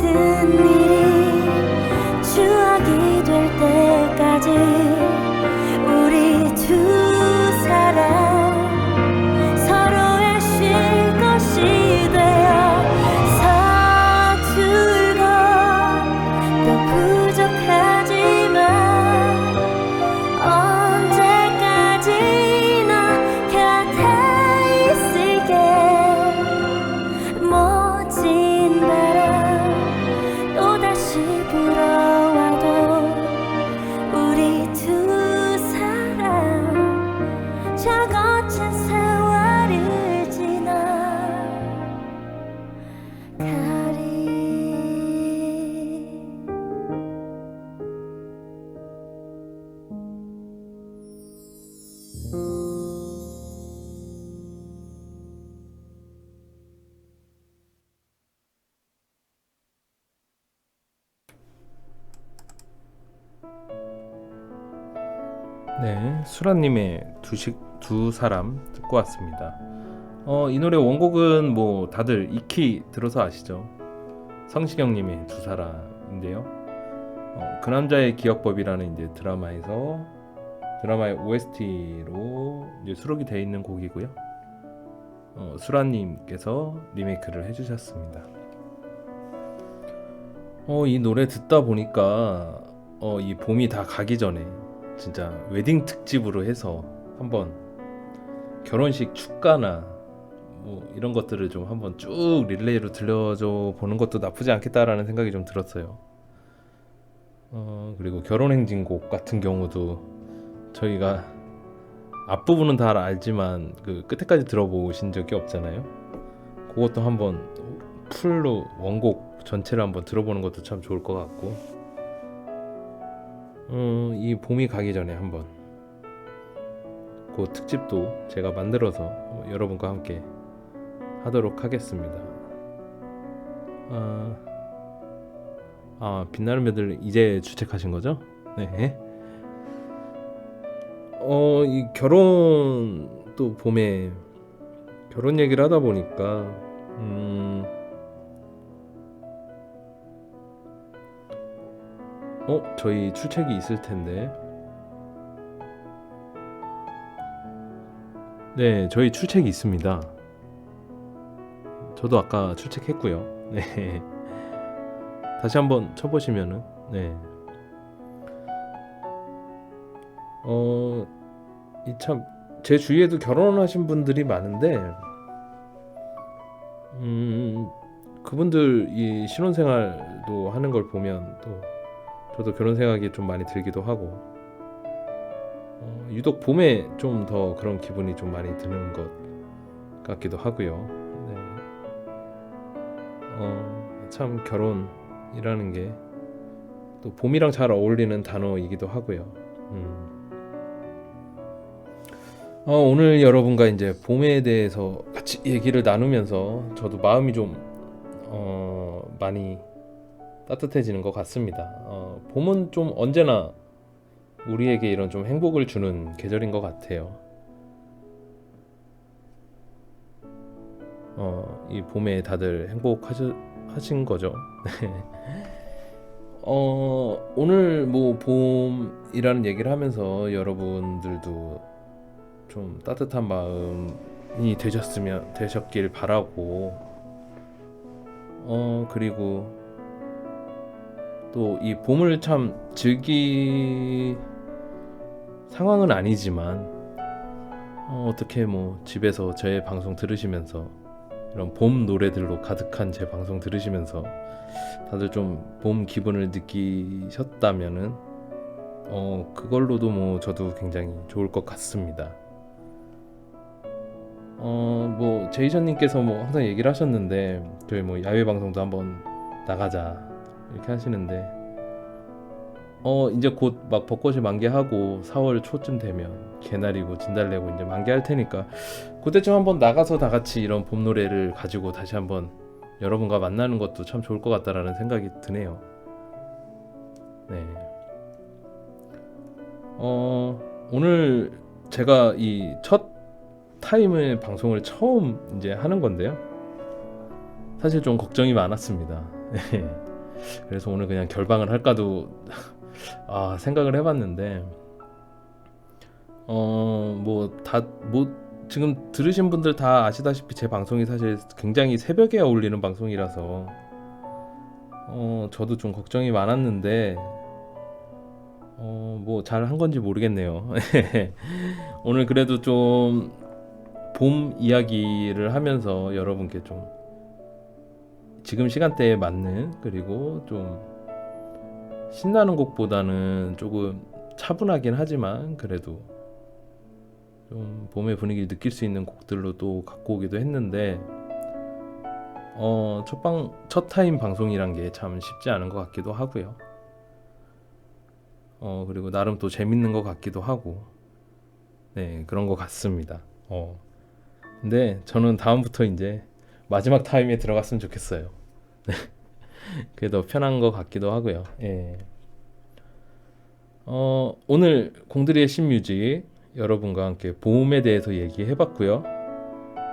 일이 추억이 될 때까지 우리 두 사람 서로의 쉴 것이 되어 서툴고 또 부족하지만 언제까지나 곁에 있을게. 멋진 바람 또다시 불어와도 우리 두 사람 저 거친 세월을 지나가리. 네, 수라님의 두 사람 듣고 왔습니다. 이 노래 원곡은 뭐 다들 익히 들어서 아시죠? 성시경님의 두 사람인데요. 그 남자의 기억법이라는 이제 드라마의 OST로 이제 수록이 되어 있는 곡이고요. 수라님께서 리메이크를 해주셨습니다. 이 노래 듣다 보니까 이 봄이 다 가기 전에 진짜 웨딩 특집으로 해서 한번 결혼식 축가나 뭐 이런 것들을 좀 한번 쭉 릴레이로 들려줘 보는 것도 나쁘지 않겠다라는 생각이 좀 들었어요. 그리고 결혼행진곡 같은 경우도 저희가 앞부분은 다 알지만 그 끝에까지 들어보신 적이 없잖아요. 그것도 한번 풀로 원곡 전체를 한번 들어보는 것도 참 좋을 것 같고, 이 봄이 가기 전에 한번 그 특집도 제가 만들어서 여러분과 함께 하도록 하겠습니다. 빛나는 별들 이제 주책하신 거죠? 네. 이 결혼 또 봄에 결혼 얘기를 하다 보니까 저희 출첵이 있을 텐데. 네, 저희 출첵이 있습니다. 저도 아까 출첵했고요. 네. 다시 한번 쳐보시면은, 네. 이 참 제 주위에도 결혼하신 분들이 많은데, 그분들 이 신혼생활도 하는 걸 보면 또 저도 결혼 생각이 좀 많이 들기도 하고, 유독 봄에 좀 더 그런 기분이 좀 많이 드는 것 같기도 하고요. 네. 참 결혼이라는 게 또 봄이랑 잘 어울리는 단어이기도 하고요. 오늘 여러분과 이제 봄에 대해서 같이 얘기를 나누면서 저도 마음이 좀 많이 따뜻해지는 것 같습니다. 봄은 좀 언제나 우리에게 이런 좀 행복을 주는 계절인 것 같아요. 이 봄에 다들 행복하신 거죠? 오늘 뭐 봄이라는 얘기를 하면서 여러분들도 좀 따뜻한 마음이 되셨길 바라고, 그리고 또 이 봄을 참 상황은 아니지만 어떻게 뭐 집에서 제 방송 들으시면서 이런 봄 노래들로 가득한 제 방송 들으시면서 다들 좀 봄 기분을 느끼셨다면은 그걸로도 뭐 저도 굉장히 좋을 것 같습니다. 뭐 제이션님께서 뭐 항상 얘기를 하셨는데 저희 뭐 야외 방송도 한번 나가자 이렇게 하시는데 이제 곧 막 벚꽃이 만개하고 4월 초쯤 되면 개나리고 진달래고 이제 만개할 테니까 그때쯤 한번 나가서 다 같이 이런 봄 노래를 가지고 다시 한번 여러분과 만나는 것도 참 좋을 것 같다라는 생각이 드네요. 네. 오늘 제가 이 첫 타임의 방송을 처음 이제 하는 건데요. 사실 좀 걱정이 많았습니다. 그래서 오늘 그냥 결방을 할까도 생각을 해봤는데 지금 들으신 분들 다 아시다시피 제 방송이 사실 굉장히 새벽에 어울리는 방송이라서 저도 좀 걱정이 많았는데 뭐 잘 한 건지 모르겠네요. 오늘 그래도 좀 봄 이야기를 하면서 여러분께 좀 지금 시간대에 맞는, 그리고 좀 신나는 곡보다는 조금 차분하긴 하지만 그래도 좀 봄의 분위기를 느낄 수 있는 곡들로 또 갖고 오기도 했는데 첫 타임 방송이란 게 참 쉽지 않은 것 같기도 하고요. 그리고 나름 또 재밌는 것 같기도 하고, 네, 그런 것 같습니다. 근데 저는 다음부터 이제 마지막 타임에 들어갔으면 좋겠어요. 그게 더 편한 것 같기도 하고요. 예. 오늘 공들이의 신뮤직 여러분과 함께 봄에 대해서 얘기해봤고요.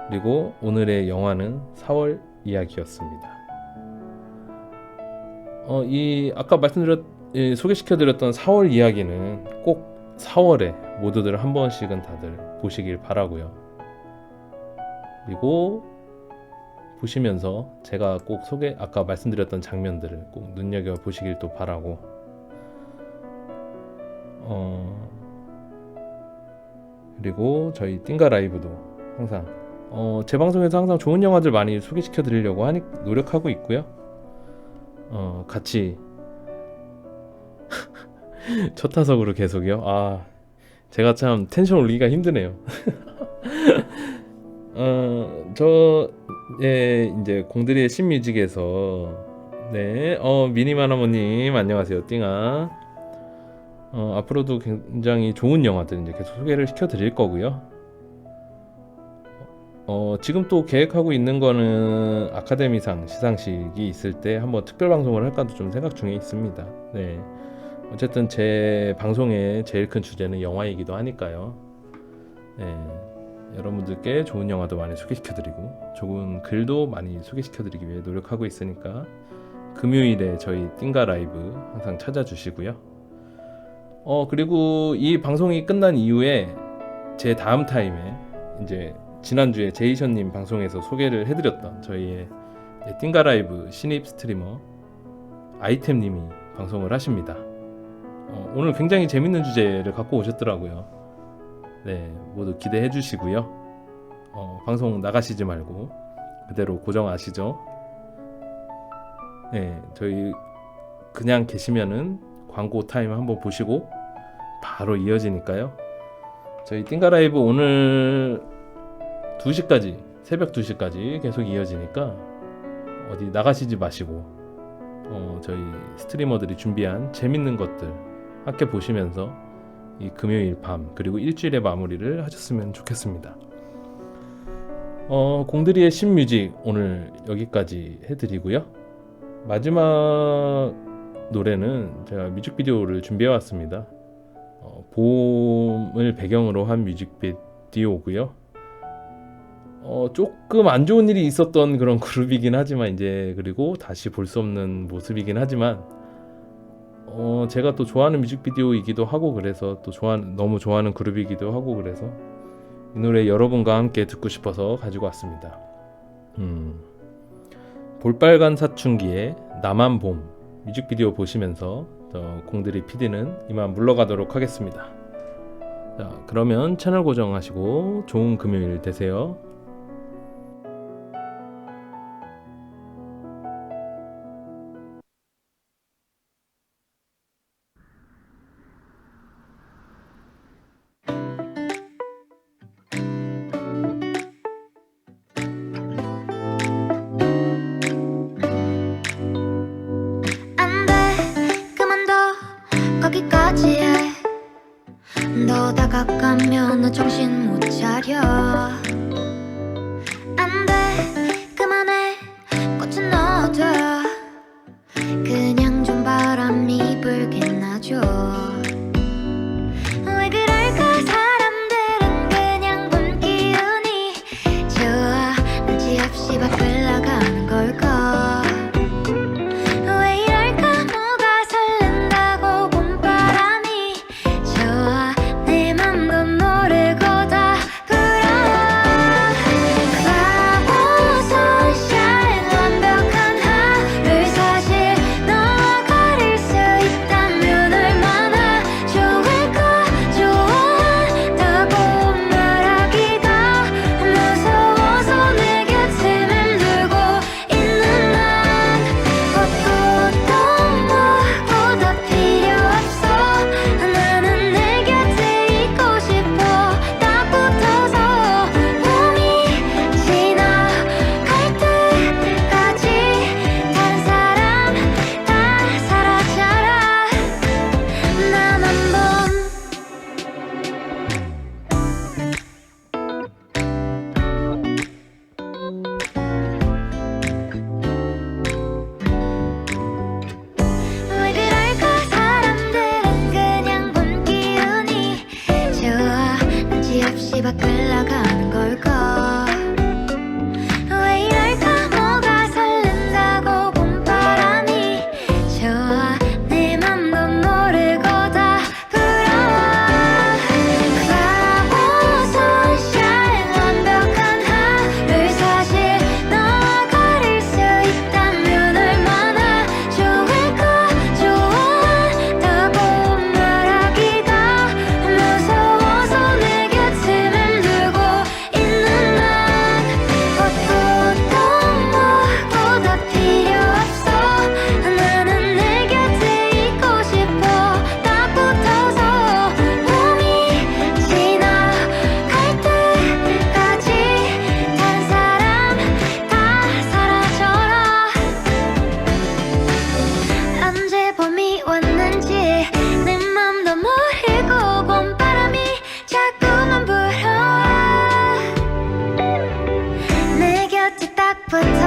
그리고 오늘의 영화는 4월 이야기였습니다. 아까 소개시켜드렸던 4월 이야기는 꼭 4월에 모두들 한 번씩은 다들 보시길 바라고요. 그리고 보시면서 제가 꼭 아까 말씀드렸던 장면들을 꼭 눈여겨보시길 또 바라고, 그리고 저희 띵가 라이브도 항상 제 방송에서 항상 좋은 영화들 많이 소개시켜 드리려고 노력하고 있고요. 같이 첫 타석으로 계속이요. 제가 참 텐션 올리기가 힘드네요. 저의 이제 공들이의 신뮤직에서 미니마나모님 안녕하세요. 띵아. 앞으로도 굉장히 좋은 영화들 이제 계속 소개를 시켜드릴 거고요. 지금 또 계획하고 있는 거는 아카데미상 시상식이 있을 때 한번 특별 방송을 할까도 좀 생각 중에 있습니다. 네. 어쨌든 제 방송의 제일 큰 주제는 영화이기도 하니까요. 네. 여러분들께 좋은 영화도 많이 소개시켜드리고 좋은 글도 많이 소개시켜드리기 위해 노력하고 있으니까 금요일에 저희 띵가 라이브 항상 찾아주시고요. 그리고 이 방송이 끝난 이후에 제 다음 타임에 이제 지난주에 제이션님 방송에서 소개를 해드렸던 저희의 띵가 라이브 신입 스트리머 아이템님이 방송을 하십니다. 오늘 굉장히 재밌는 주제를 갖고 오셨더라고요. 네, 모두 기대해 주시고요. 방송 나가시지 말고 그대로 고정하시죠. 네, 저희 그냥 계시면은 광고 타임 한번 보시고 바로 이어지니까요. 저희 띵가 라이브 오늘 2시까지, 새벽 2시까지 계속 이어지니까 어디 나가시지 마시고 저희 스트리머들이 준비한 재밌는 것들 함께 보시면서 이 금요일 밤 그리고 일주일의 마무리를 하셨으면 좋겠습니다. 공들이의 신뮤직 오늘 여기까지 해드리고요. 마지막 노래는 제가 뮤직비디오를 준비해 왔습니다. 봄을 배경으로 한 뮤직비디오고요. 조금 안 좋은 일이 있었던 그런 그룹이긴 하지만 이제 그리고 다시 볼 수 없는 모습이긴 하지만 제가 또 좋아하는 뮤직비디오이기도 하고 그래서 또 너무 좋아하는 그룹이기도 하고 그래서 이 노래 여러분과 함께 듣고 싶어서 가지고 왔습니다. 볼빨간 사춘기의 나만 봄 뮤직비디오 보시면서 공들이 PD는 이만 물러가도록 하겠습니다. 자, 그러면 채널 고정하시고 좋은 금요일 되세요. 안돼 그만둬 거기까지 해 너 다가가면 나 정신 못 차려 안돼 그만해 꽃은 넣어둬 그냥 좀 바람이 불게 놔줘 왜 그럴까 사람들은 그냥 봄 기운이 좋아 눈치 없이 밖을 나가는 걸까 왜 이럴까 뭐가 설렌다고 봄바람이 좋아 내 맘도 모르고 다 불어 바보 sunshine 완벽한 하루 사실 너와 가릴 수 있다면 얼마나 좋을까 좋아한다고 말하기가 무서워서 내 곁에 맴돌고 있는 난 어떤 뭐보다 필요 없어 나는 내 곁에 있고 싶어 딱 붙어서 봄이 지나갈 때까지 다른 사람 다 사라져라 나만 봄 왜 그럴까 사람들은 그냥 봄 기운이 좋아 눈치 없이 밖을 나가는 걸까 왜 이럴까 뭐가 설렌다고 봄바람이 좋아 내 맘도 모르고 다 불어 바보 sunshine 완벽한 하루 사실 너와 가릴 수 있다면 얼마나 좋을까 좋아한다고 말하기가 무서워서 내 곁에 맴돌고 있는 난 어떤 뭐보다 필요 없어 나는 내 곁에 있고 싶어 딱 붙어서 봄이 지나갈 때까지 다른 사람 다 사라져라 언제 봄이 왔는지 내 맘도 모르고 봄바람이 자꾸만 불어와 내 곁에 딱 붙어